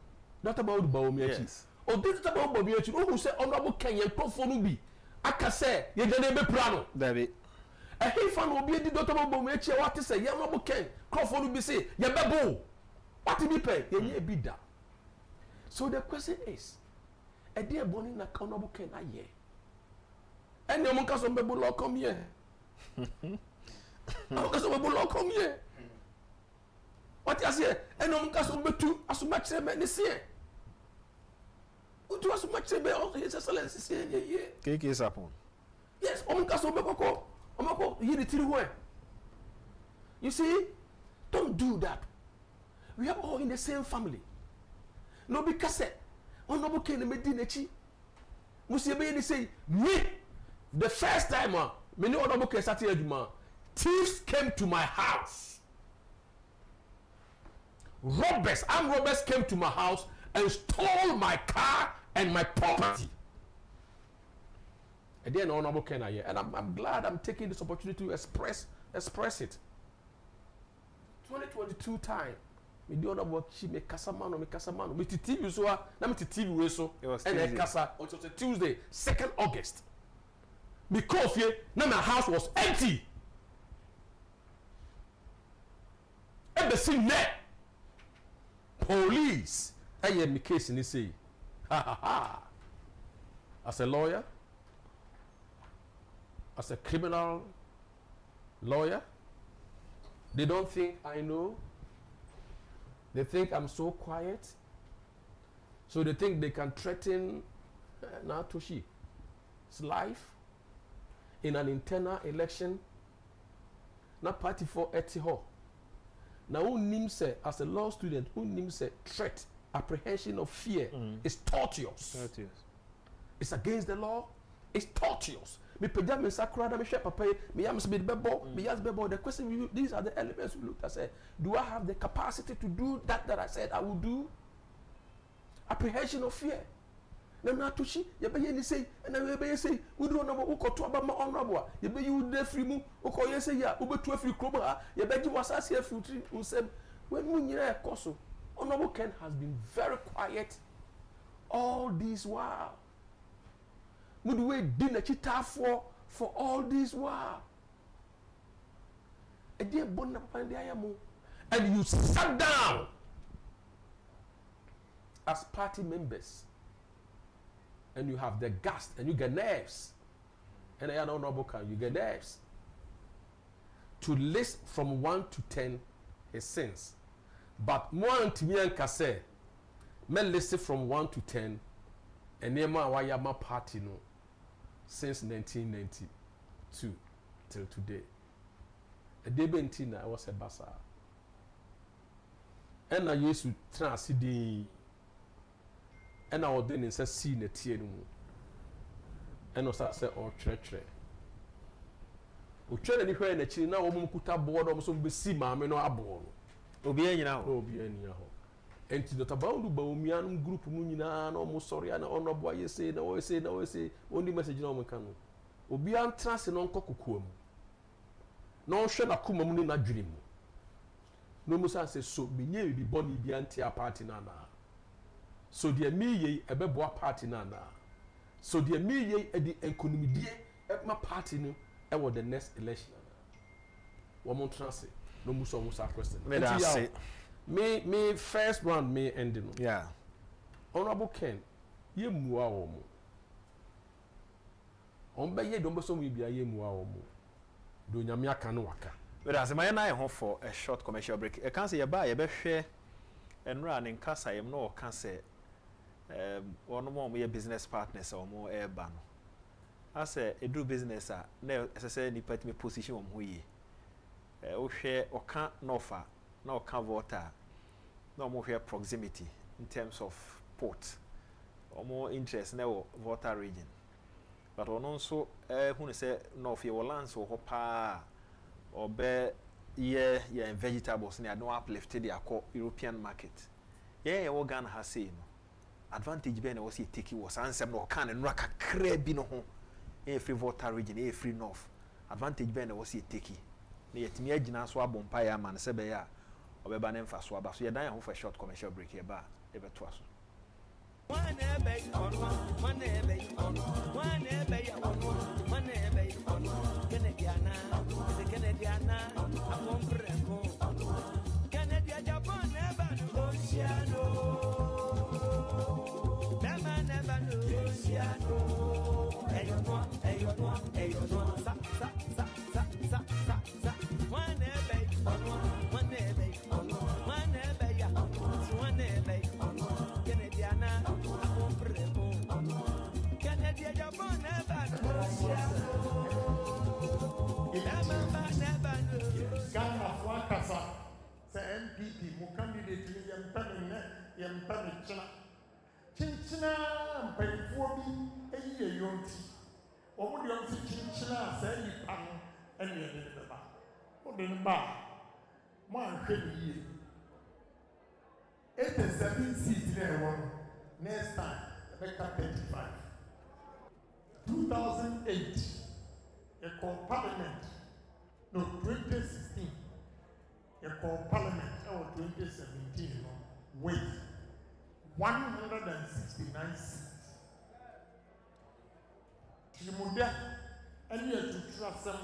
Dr. Bawudu Bawumia yes odi Dr. Bawudu Bawumia chi ukum say honorable Kenya profo no bi aka say ye de be pra no David he fan obi di Dr. Bawudu Bawumia chi what say ye honorable Ken profo no bi say ye bebo what be pay ye nye bi da. So the question is a dear boni na honorable Ken aye and your monka some people law come here. Monka some people law come here. What you say? And your monka some betu as much as me see. Utu as much as me all his excellency say yeah. Keke is upon. Yes, monka some people omako you the three way. You see, don't do that. We are all in the same family. No because honorable Ken me di nechi. Musibe ni say me. The first time, many honorable Kencity Media, thieves came to my house. Armed robbers came to my house and stole my car and my property. And then honorable Kenya, and I'm glad I'm taking this opportunity to express it. 2022 time, me do honorable she me kasamano. Me TV so na me TV we so and kasa it was a Tuesday, 2nd August. Because now my house was empty. And the scene there. Police. I hear me case and they say, ha. As a lawyer, as a criminal lawyer, they don't think I know. They think I'm so quiet. So they think they can threaten Natoshi's life. In an internal election, na party for etiho. Now who names say as a law student, who names say threat, apprehension of fear is tortuous. It's against the law. It's tortuous. Me pejam me sakura da me share papa me yam se be bebo me yas bebo. The question these are the elements we looked at. Say, do I have the capacity to do that I said I will do? Apprehension of fear. Na tushi ye be ni say na we be say we do no ukoto aba ma honorable ye be you dey free mu ukoye say ya ubetu afri kroba ha ye be gi wasase afutri usem when mu nyira ekoso honorable Ken has been very quiet all this while. Mu do we di na chita for all this while. E dey bon na papa dey ayamu and you sat down as party members. And you have the guts and you get nerves. And I don't know you get nerves. To list from 1 to 10 his sins. But one to me and say, me list from 1 to 10 and Nema Wayama party no since 1992 till today. A day bentina I was a basa. And I used to transit and I was then say see na tie no and I say or tre o twa na ni hwe na chi na wo mum kuta board o so be si maame no abo no obi anyina ho enti Dr. Bawudu Bawumia no group mu nyina na o mo sori na ono bo aye say na o say only message na o meka no obi antra se no nkokokoa mu na o hwe na koma mu ni na dwene mu no mu say so menye bi boni bi anti a party na so the me ebeboa party na so the me e di economidie e ma party no e wo the next election wo mo transe no mu so question me first round me end no yeah honorable Ken ye muwa wo mo on be ye don so mu bia ye muwa wo mo do nyame aka no waka but as my na ho for a short commercial break e kan say ye ba ye be hwe enra ne nkasa yem no kan say one more my business partners or more airban. I say a do business na say ni put me position on huye. O share or can't no far, no can water, no more here proximity in terms of port or more interest now water region. But on also who say no for your lands or hopa or bear yeah vegetables near no uplifted their European market. Yeah, what Ghana has seen. Advantage ben was he take was answer no can and raka crab no ho free Volta region, free North. Advantage ben was he taking. Yet me agina so abompire man sebeya obeba ne mfa so aba so ye dan ho for short commercial break here ba e beto aso MPP, my candidate, Chinchina, pay for me a year, yonti. Or would you see Chinchina say you pan and you did the bar? What in the bar? 1 year. 87 seats there, one. Next time, Rebecca 35. 2008, a call parliament. No, 2016. A call parliament or 2017 with 169 seats. Timudia, and yet to trust them.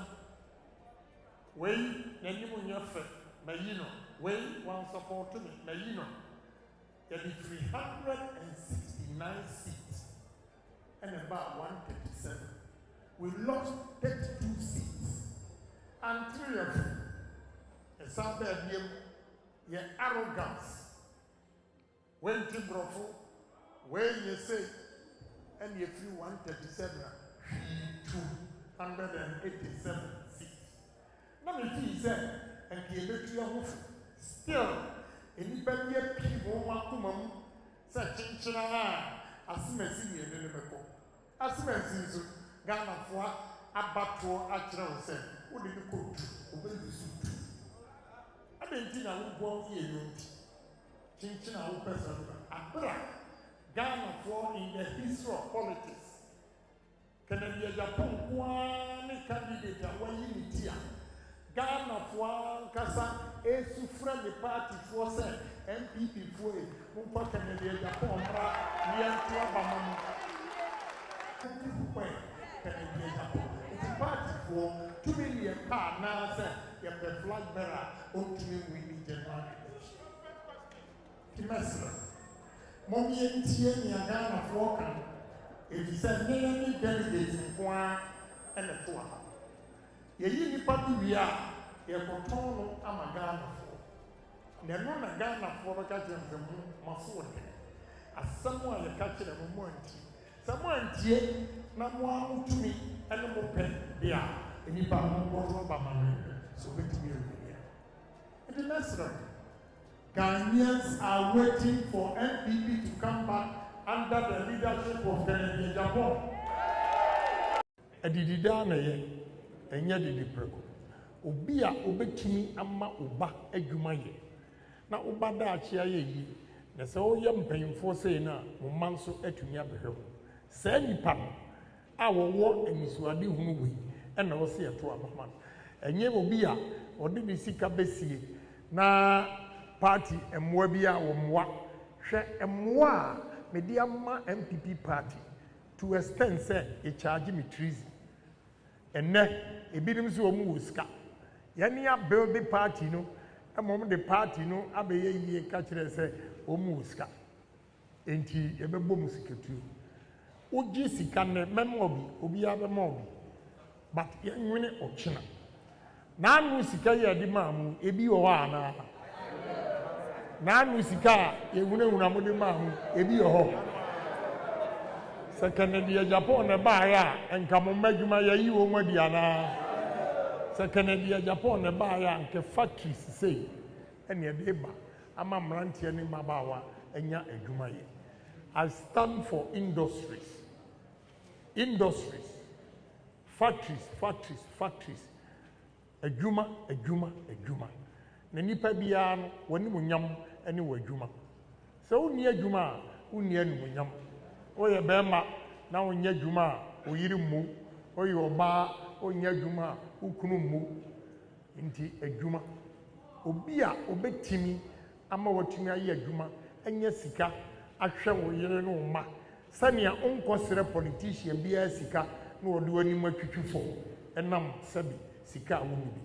Way, Nanimu Yafe, Mayino, way, one support to me, Mayino. There be 369 seats and about 137. We lost 32 seats, and 3 of them. Example of your arrogance. When you brofu, when you say, and you feel 137, 287 seats. Now, if you say, and you look your move, still, anybody people want to mum, such Chinchina, as Messi and Elemeko. As Messi, Ghana for Abato, Achra said, what did you cook? Obey the suit. I didn't think I would go here. Chinchina who person Abra Ghana for in the history of politics. Kennedy Agyapong one candidate away in Ghana for Kasa a friendly party for say MPP for Mumpa Kennedy Agyapong near to Abamam. Kennedy Agyapong. It's a party for 2 million pounds now say you have the flag bearer on to me we need general. Mesra. Mommy and Tia Niagara of Walker. If you said many delegates in Kwa and the Tua. Ye party we are, ye Potono Amagana for. The non a Ghana for the catching the Masood. As someone you catch them a moment. Someone tea, no one to me, and no pen, they are. And if I'm not Obama, so let me here. It is Mesra. Ghanaians are waiting for NPP to come back under the leadership of Kencity Agyapong. Edidida na ye, enye didi preko. Obi a obetumi ama oba adwuma ye. Na oba da achia ye yi. Na se o ye mpanyimfo sei na mo manso atumi abehwe. Se nipa no a wo enisuade hunu wi, e na wo se eto abama. Enye obi a odi bi sika besie na party emwa bia wo mwa hwe emwa mediama MPP party to extend say e charge me treason enne ebinim so omu woska yani a build the party no emom the party no abeye yie ka kire say omu woska enti ebebo musiketu ogi sika ne memo obi abema obi but yenwene ochina na anu sika ye di mamu ebi wo ana na musika ewuna mode mahu ebi ho Kencity Agyapong ne ba ya enka mo madwuma yayi wo madi ana Kencity Agyapong ne ba ya nke factories sei ene e be ba ama mrantie ne mabawa enya adwuma ye. I stand for industries, factories, adwuma. Na nipa bia no woni munyam ene wadwuma. So woni adwuma woni anu munyam. Oye bema na wonya adwuma oyiri mu oyi oba onya adwuma ukunu mu nti adwuma obi a obetimi ama watumi ayi adwuma enya sika ahwe wo yere no ma sania onkosere politician bia sika na wode wanim atwitwifo enam sabi sika a woni bi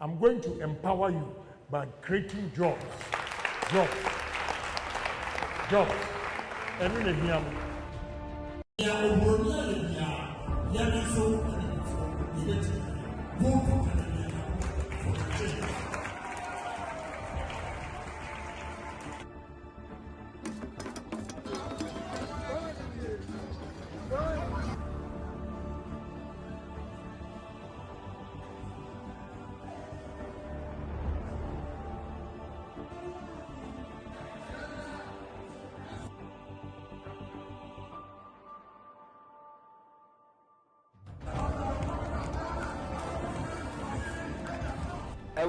I'm going to empower you by creating jobs and in the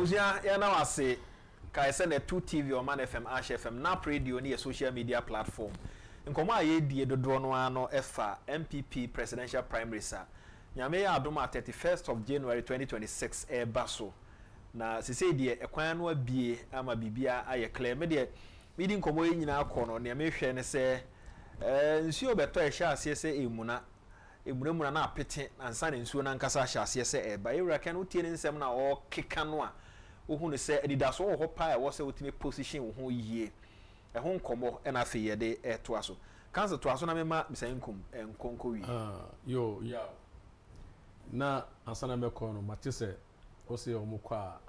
Eusia ya na wase kai se na 2 TV o Man FM Ash FM na radio ni social media platform nkomo aye die dodo no ano efa MPP presidential primary sa nyame ya adoma 31st of January 2026 e baso na sese die ekwan no abie ama bibia aye clear me die midi nkomo yi nyina akọ no ne me hwe ne se nsuo beto e sha ase se emuna na apete ansa ne nsuo na nkasa hya ase se eba ewura kan utie ne nsem na o keka no a ohu ne se edidaso wo hopa e wo se wotime position wo ho yie e ho nkomo e na fe ye de to aso kanse to aso na mema bisankum enkonko wi yo ya na ansana meko no matise o se o mukwa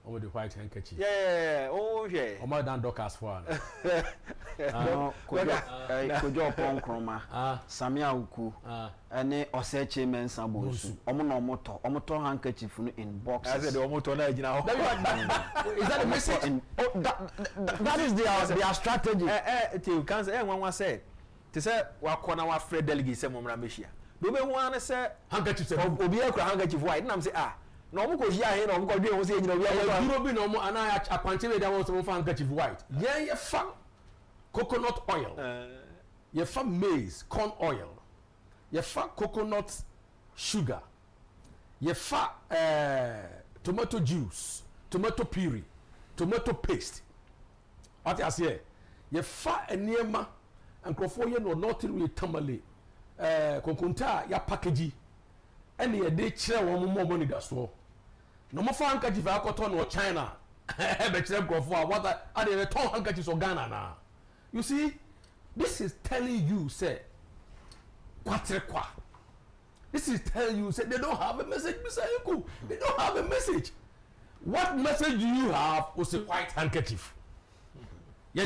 o the white handkerchief oh yeah o ma dan dockers for kojo pon kroma samia uku ene oseche mensa bonsu omo no omoto handkerchief no in boxes I said omoto na agina ho is that the message that is their strategy you can say nwanwa say te say wakona wa free delegate say momra mehia do be hu an say handkerchief say obi akura handkerchief white nam say no mo ko hia he no mo ko dwe ho say nyina obi akura duro bi no mo ana apante we da won so handkerchief white ye fa coconut oil ye fa maize corn oil ye fa coconut sugar ye fa tomato juice tomato puree tomato paste what you say ye fa eniema ankrofo ye no not really tamale konkonta ya package ene ye de kire wo mo mo ni da so no mo fa handkerchief akoto no China be kire ankrofo a what are they ton handkerchief so Ghana na. You see, this is telling you, say, quatrekwa. This is telling you, say, they don't have a message, Mr. Eku. They don't have a message. What message do you have was a white handkerchief? Yeah,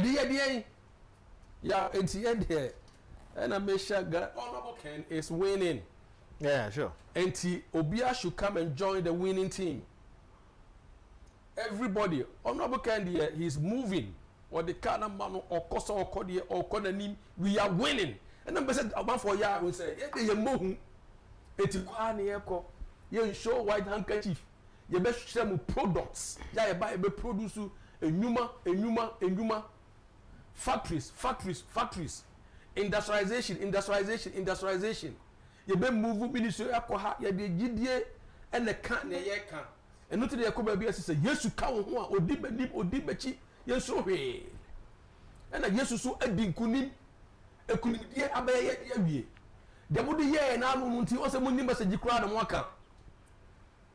it's the end here. And I make sure Honorable Ken is winning. Yeah, sure. And Obia should come and join the winning team. Everybody, Honorable Ken, he's moving. Or the kind of man or Kosa or Kodia or Kodanim, we are winning. And then said about for ya we say, yeah, mohu. It's quite echo. You show white handkerchief. You best sell products. Yeah, you buy a produce a numa. Factories. Industrialization. You be move ministry akoha ya de gidie and the can na ye can. And not the yakoba be say yesu ka wo ho a odi banim odi bachi yesu hwe. And yesu so adi nkunim ekunimdie abaye ya wie. De mo de ye na anu nti o se mo ni message kura na mo aka.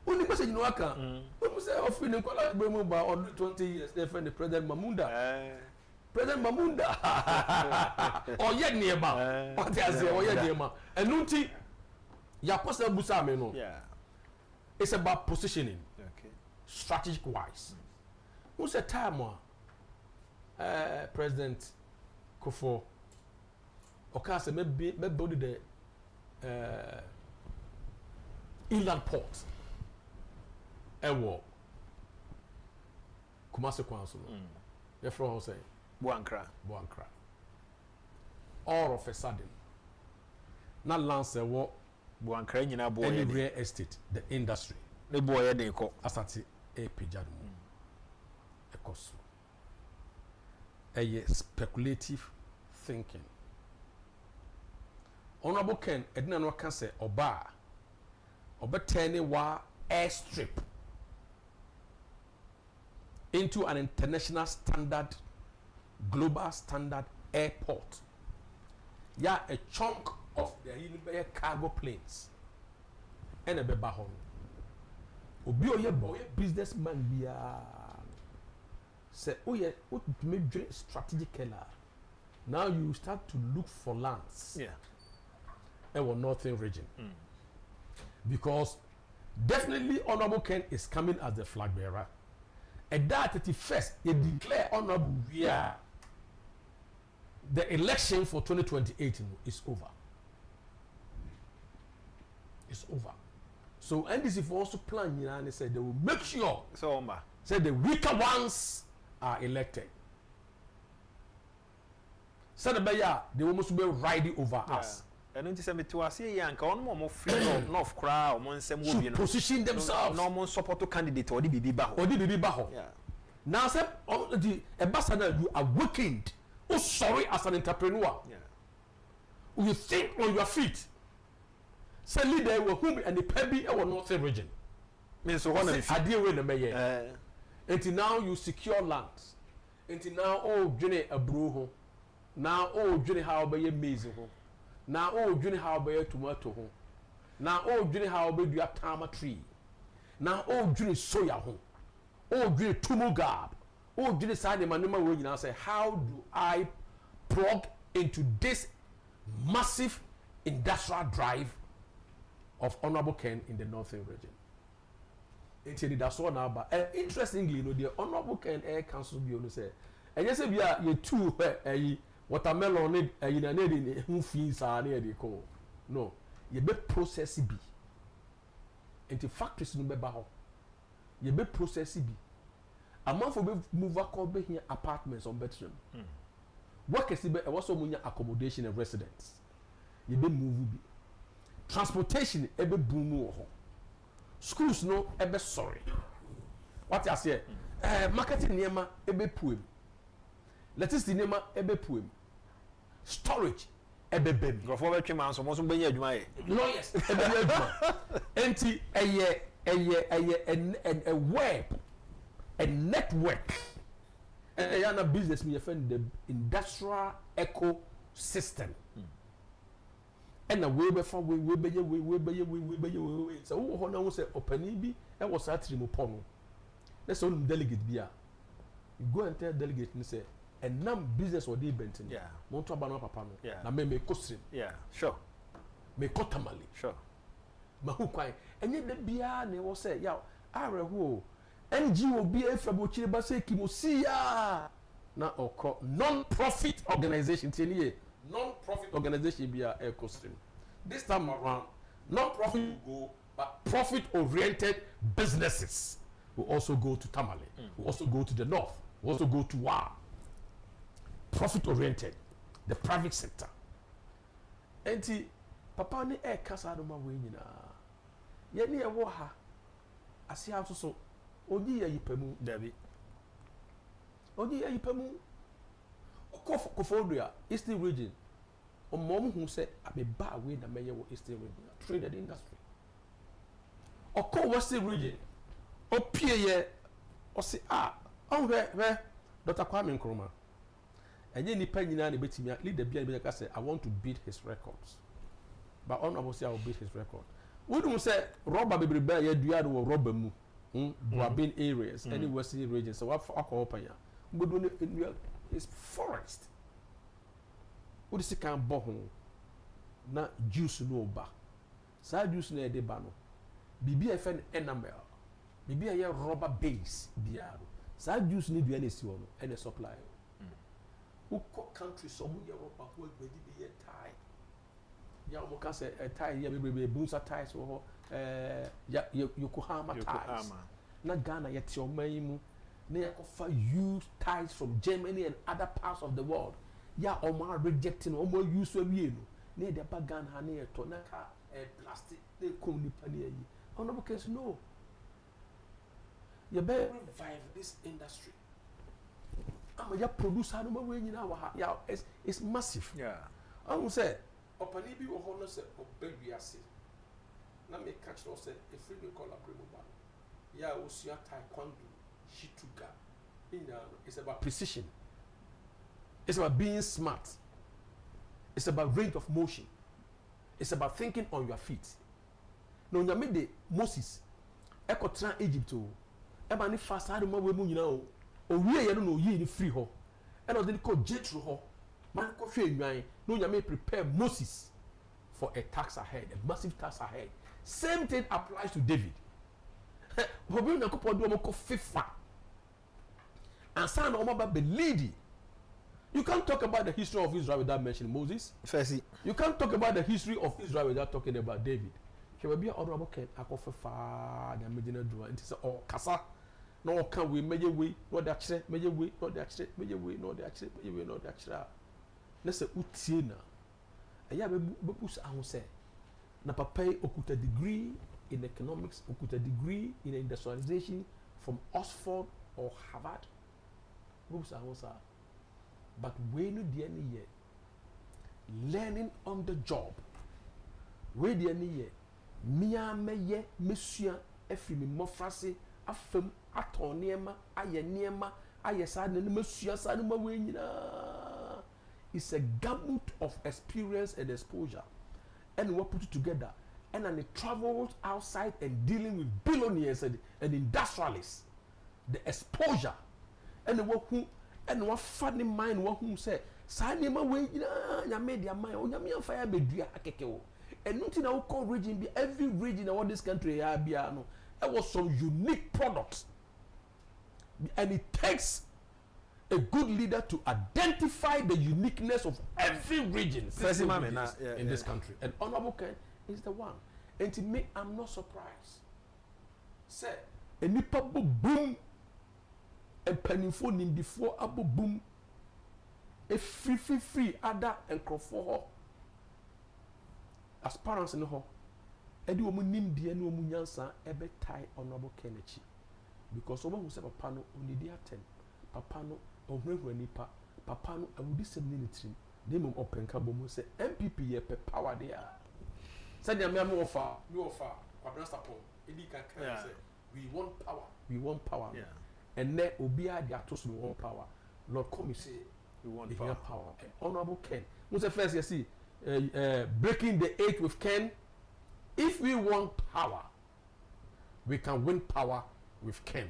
Oni message no aka. O say of in kwala be mo ba 20 years they friend the President Mamunda. President Mamunda. Oye nieba. O te ase oye nieba. Enu nti ya posa busa me no. Yeah. It's about positioning. Okay. Strategic wise. Who's a time President Kofo Okase me build the inland port ewo Kumasi Kwanso no yefro say Buankra all of a sudden na lance ewo Buankra nyina boy any real estate the industry ne boy dey ko asati e pejado ekoso a speculative thinking. Honorable Ken, Edna no can say oba obetene wa airstrip into an international standard, global standard airport. Yeah, a chunk of the cargo planes. And a bebahon. Obi oye boy businessman biya. Say, oh yeah, what make strategically? Now you start to look for lands. Yeah. In our northern region. Because definitely Honorable Ken is coming as the flag bearer. And that 31st, you declare Honorable the election for 2028 is over. It's over. So NDC for also plan, you know, and they said they will make sure say the weaker ones are elected. So they will must be riding over us. And then say me to us here and on more free north crowd on some should position themselves. No more support to candidate or the BB Baho. Or the BB Baho. Yeah. Now say the ambassador, you are awakened. Oh sorry as an entrepreneur. Yeah. You think on your feet. Say leader will whom and the Pebby our northern region. Means so one of the idea when the mayor. Until now you secure lands. Until now oh Jenny a bro. Now oh Jenny how by your maize. Now oh Jenny how by your tomato. Now oh Jenny how by your tama tree. Now oh Jenny soya home. Oh Jenny tumugab. Oh Jenny side the manuma way now say how do I plug into this massive industrial drive of Honorable Ken in the northern region? It's that's all now, but interestingly, you know, the Honorable Ken Air Council be on say, and yes, we are you two watermelon need in who fees are near the call. No, you be process be into factories no be baho. You be process be. A month for be move call be here apartments on bedroom. Work is be also munya accommodation and residence. You be move be. Transportation ebe boom ho. Schools no ebe sorry. What I say? Marketing niema ebe puem. Electricity niema ebe puem. Storage ebe bem. Go for between man so mo so be nya adwuma ye. Lawyers ebe nya adwuma. Enti a web, a network. And a business me defend the industrial ecosystem. And a way before we so who now say opani bi e was atri mo pono. Let's all delegate bia. You go and tell delegate and say and nam business or dey bentin. Yeah. Mo to aba no papa no. Yeah. Na me kosrim. Yeah, sure. Me kotamali. Sure. Ma hu kwan. Enye de bia na wo say ya areho NGO bi efabo chire ba say kimosi ya na oko non-profit organization tieni non-profit organization be a ecosystem. This time around, non-profit will go, but profit-oriented businesses will also go to Tamale, will also go to the north, will also go to Wa. Profit-oriented, the private sector. Enti, papa ni kasa do ma we nyina. Ye ni e wo ha. Asi ha so oji ya yipemu David. Oji ya yipemu. Kofodria, Eastern region. Mom who said, I'm a bar way the mayor of Eastern region, traded industry. Or Western region. Or Pierre, or say, where Dr. Kwame Nkrumah. And then the penny and the me lead the beer I said, I want to beat his records. But honorable say I will beat his record. We don't say robber baby bear, you do or robber mu. Who have been areas, any Western region. So what for open ya? But when it's forest. What is it can bohon? Na juice no ba. Sa juice no de ba no. Bibi e fen enamel. Bibi e rubber base biaro. Sa juice ni dua na si wo no e na supply. Who country so mu ye rubber who gbedi be ye tie. Ya mo ka say tie ya be bunsa ties wo ya Yokohama ties. Na Ghana ye ti o man mu. Na yakofa used ties from Germany and other parts of the world. Ya Omar rejecting Omar use we no. Na the bagan ha na to na ka plastic they come nipa na yi. Honorable case no. You better revive this industry. Ama ya producer no we nyina wa ha. Ya it's massive. Yeah. I will say opani bi wo ho no say obewiase. na me catch no say if we call a primo ban ya osia taekwondo shituga it's about precision, it's about being smart, it's about range of motion, it's about thinking on your feet. No nyame de Moses ekotra Egypt o e ba ni fast hard mo we mu nyina o owie ye no oyi ni free ho e no de ko jetro ho man ko hwe enwan no nyame prepare Moses for a task ahead, a massive task ahead. Same thing applies to David. Obi na ko podo mo ko fifa and son of be leading. You can't talk about the history of Israel without mentioning Moses. First, you can't talk about the history of Israel without talking about David. She will be honorable Ken Akofa the Medina Dua and say, oh, Kasa, no can we measure way, not that share, measure way, not that share, measure way, not that share, measure way, not that share. Let's say Utiena. I have a book I will say. Na papa okuta degree in economics, okuta degree in industrialization from Oxford or Harvard. Books I will say. But when you year learning on the job, where the year mia meye mesua efi me mofrase afam atoniema aye niema aye sad na mesua sad ma we nyina. It's a gamut of experience and exposure, and we put it together, and then it travels outside and dealing with billionaires and industrialists. The exposure and the work who and what funny mind what who say sani ma we nya media mind o nya me fire bedua akeke o enu na we call region be every region in this country ya bia no it was some unique products, and it takes a good leader to identify the uniqueness of every region in this country, and Honorable Ken is the one. And to me, I'm not surprised. Say a nipa boom and pennyful nim before abu boom a free other and crop for her as parents in her. Edi womu nim die no womu nyansa ebe tie Honorable Kennedy, because oba hu se papa no onidi atem papa no ohwehwe nipa papa no awudi sem ne trim de mom openka bomu se MPP ye pe power there said ya me offer Kwadra Sapon edi kan say we want power and then obi a dia to so we want power. Lord come say we want power. Honorable Ken we say first you see breaking the eight with Ken. If we want power, we can win power with Ken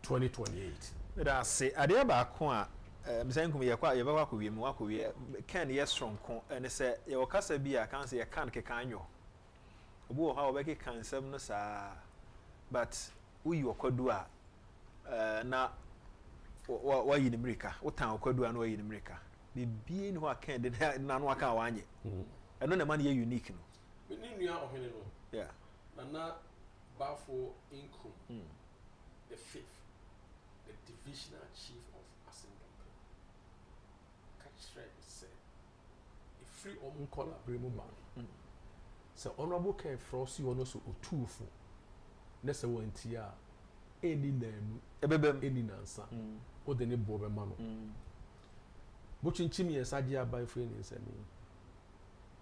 2028. That's say adia ba ko a msenkum ye kwa ye ba kwa wiem wa ko wie Ken ye strong ko and say ye okasa bi a kan say ye kan ke kan yo obu o ha obeke kan sem no sa but uyi okwadu a na wa yi ni America utan okwadu a na wa yi ni America bibie ni ho a Ken de na no aka wanye eno na man ye unique no Nua ohene no. Yeah. Nana Bafo Inkum, the fifth, the divisional chief of Asindon. Catch right said, a free color Bremo man. So Honorable Ken Frosty one also otufu. Nessa one tia any name, any nansa, or the name Bob Mano. Butching Chimney and Sadia by friend in Semi.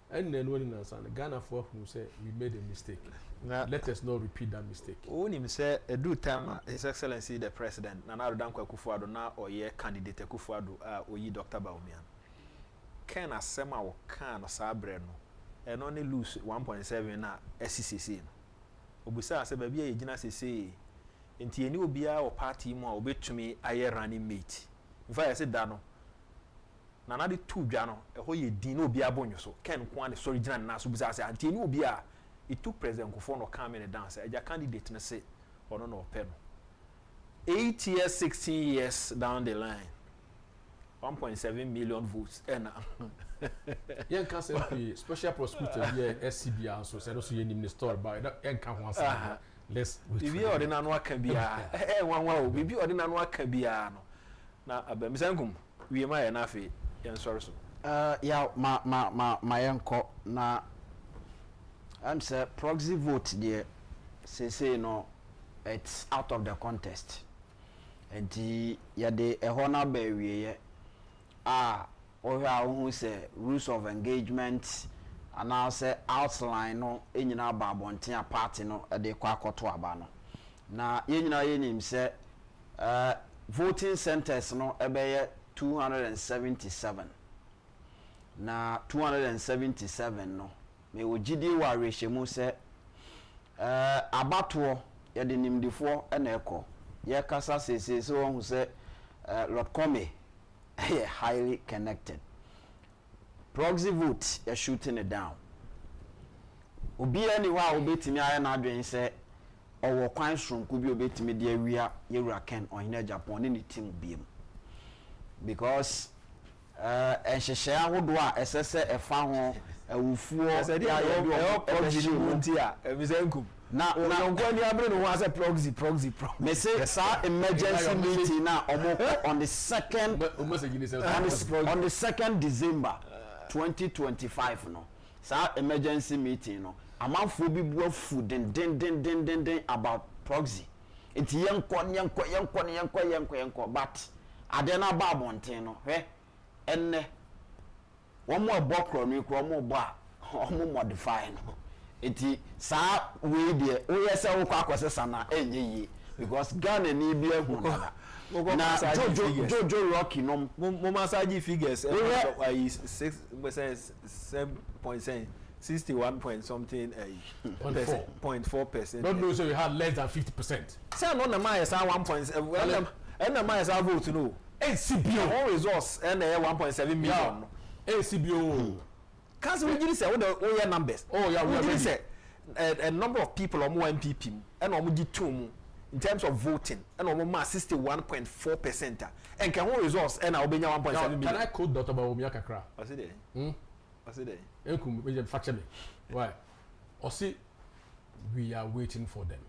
And then when Ghana for who say we made a mistake. Let us not repeat that mistake. Only say a do time His Excellency the President Nana Danko Akufo-Addo na or ye candidate Akufo-Addo or ye Dr. Baumian. Can a sema or can a sabre no and only lose 1.7 na SCCC. Obusa say baby a jina say nti eni obia or party mo obetumi aye running mate. In fact I said that no. Nana de two dwa no e ho ye din na obi abonyo so Ken kwa de sorry gina na so bisa say anti ni obi a it took president Kufo no come in dance eja candidate na say ono no pe no 8 years 16 years down the line 1.7 million votes and yen can say special prosecutor here SCB so say no so yen nim story about yen can wan say let's bibi ordinary no aka bia wan o bibi ordinary no aka bia no na abamisankum we ma ya na afi sorry so yeah my uncle na I'm say proxy vote there say no it's out of the contest and ya de e ho na ba wie ye o ha who say rules of engagement ana say outline no enyina ba abonten a party no de kwa akoto aba no na yenyina yenim say voting centers no ebeye 277 na 277 no me ogidi wa rehemu say abato ye de nimdifo na eko ye kasa sese so won say Lord Comey highly connected. Proxy vote, you're shooting it down. Obi anywhere obetimi aye na adwen say owo kwan sonko bi obetimi de awia yewura ken on Agyapong ne team biem. Because enhyehyɛ ahodo a ɛsɛsɛ ɛfa ho awufuo ya proxy vote a ebisenkum na nkoni abre no wa say proxy me say sa emergency meeting na omo on the 2nd on the 2nd December 2025 no sa emergency meeting no amanfo bi bu afu den about proxy enti yenko but ade na ba abonten no hwe enne wo mo abokro no ikro mo ba omo modify no enti sa we de o yesa wo kwa kwese na enye yi because Ghana ni bi ahu na Jojo Rocky no mo massage figures 61 point something 0.4%. Don't know so you had less than 50%. Say no na my say 1.7 and na my say vote no ACBO all results and 1.7 million ACBO can't we give say all your numbers we are say a number of people on MPP and on di two in terms of voting and on 61.4% and can all results and I'll be 1.7 million. Can I quote Dr. Bawumia kakra? What's it there? What's it there? Enkum me fact me. Why? Osi we are waiting for them.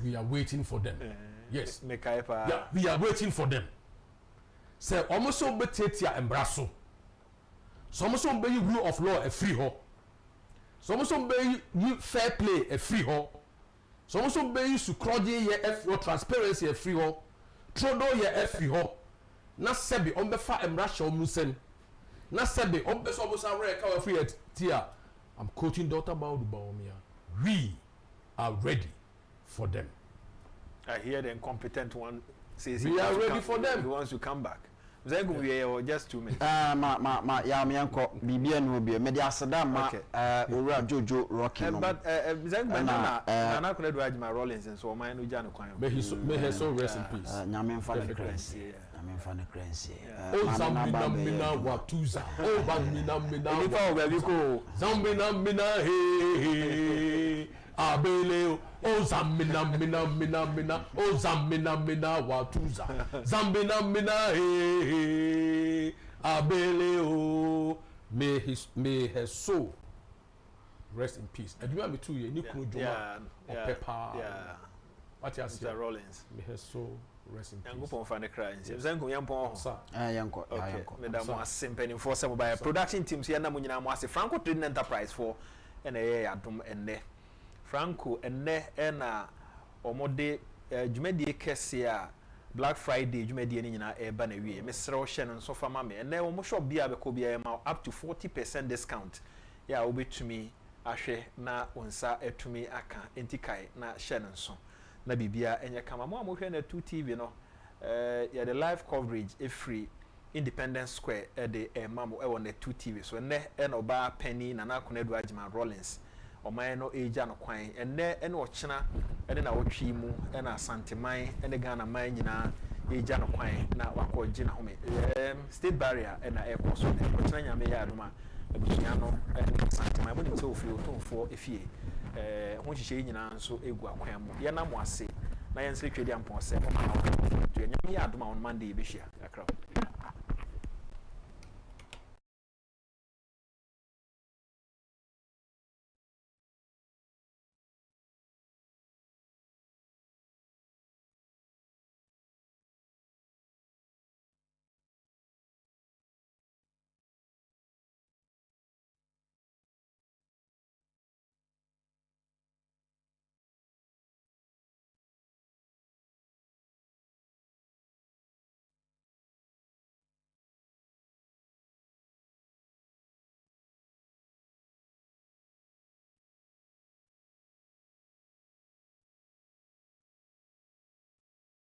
We are waiting for them. Yes. Yeah, we are waiting for them. Say almost so betetia embraso. So almost so be rule of law a free ho. So almost so be fair play a free ho. So almost so be sucrodi ye FO transparency a free ho. Trodo ye a free ho. Na sebi on be fa embrasho musen. Na sebi on be so almost aware ka free at tia. I'm quoting Dr. Bawumia. We are ready for them. I hear the incompetent one says we are ready for them. He wants to come back. Zengu we are just 2 minutes. Ya me yanko bibia no bi me dia aseda ma owura Jojo Rocky no. But Zengu na Kuledu Ajima Rollins and so man no jano kwan. May he so rest in peace. Nyame mfa ne crazy. Nyame mfa ne crazy. O zambina mina watuza. O bamina mina. Nipa obabi ko. Zambina mina he. Abele o zambina o zambina watuza zambina he abele o may her soul rest in peace. Eduma me too ye ni kunu joma o pepper what you say Rollins may her soul rest in peace. Yango pon fa ne cry zenko yampon sa yanko madam asempeni for some by production teams here na mo nyina mo ase Franco Trading Enterprise for na ye adom enne Franco enne na omode dwumadie kese a Black Friday dwumadie ni nyina eba na wie mesere o hye no so fa ma me enne omo shop bia be ko bia ma up to 40% discount ya obetumi ahwe na onsa etumi aka entikai na hye no so na bibia enye kama mo amohwe na 2TV no ya the live coverage e free Independence Square de mamo e won the 2TV so enne na oba Penny na Kuledu Ajima Rollins oman no eja no kwan enne ochena ene na wotwi mu na Santeman ene Ghana man nyina eja no kwan na wakoji na home state barrier na airport so ochena nyame ya adoma abusua no Santeman bo ni so ofi otonfo efie ho hihye nyina nso egu akwan mu ye na mo ase na yense twedi ampon se o ma na nyame ya adoma on Monday be hia akra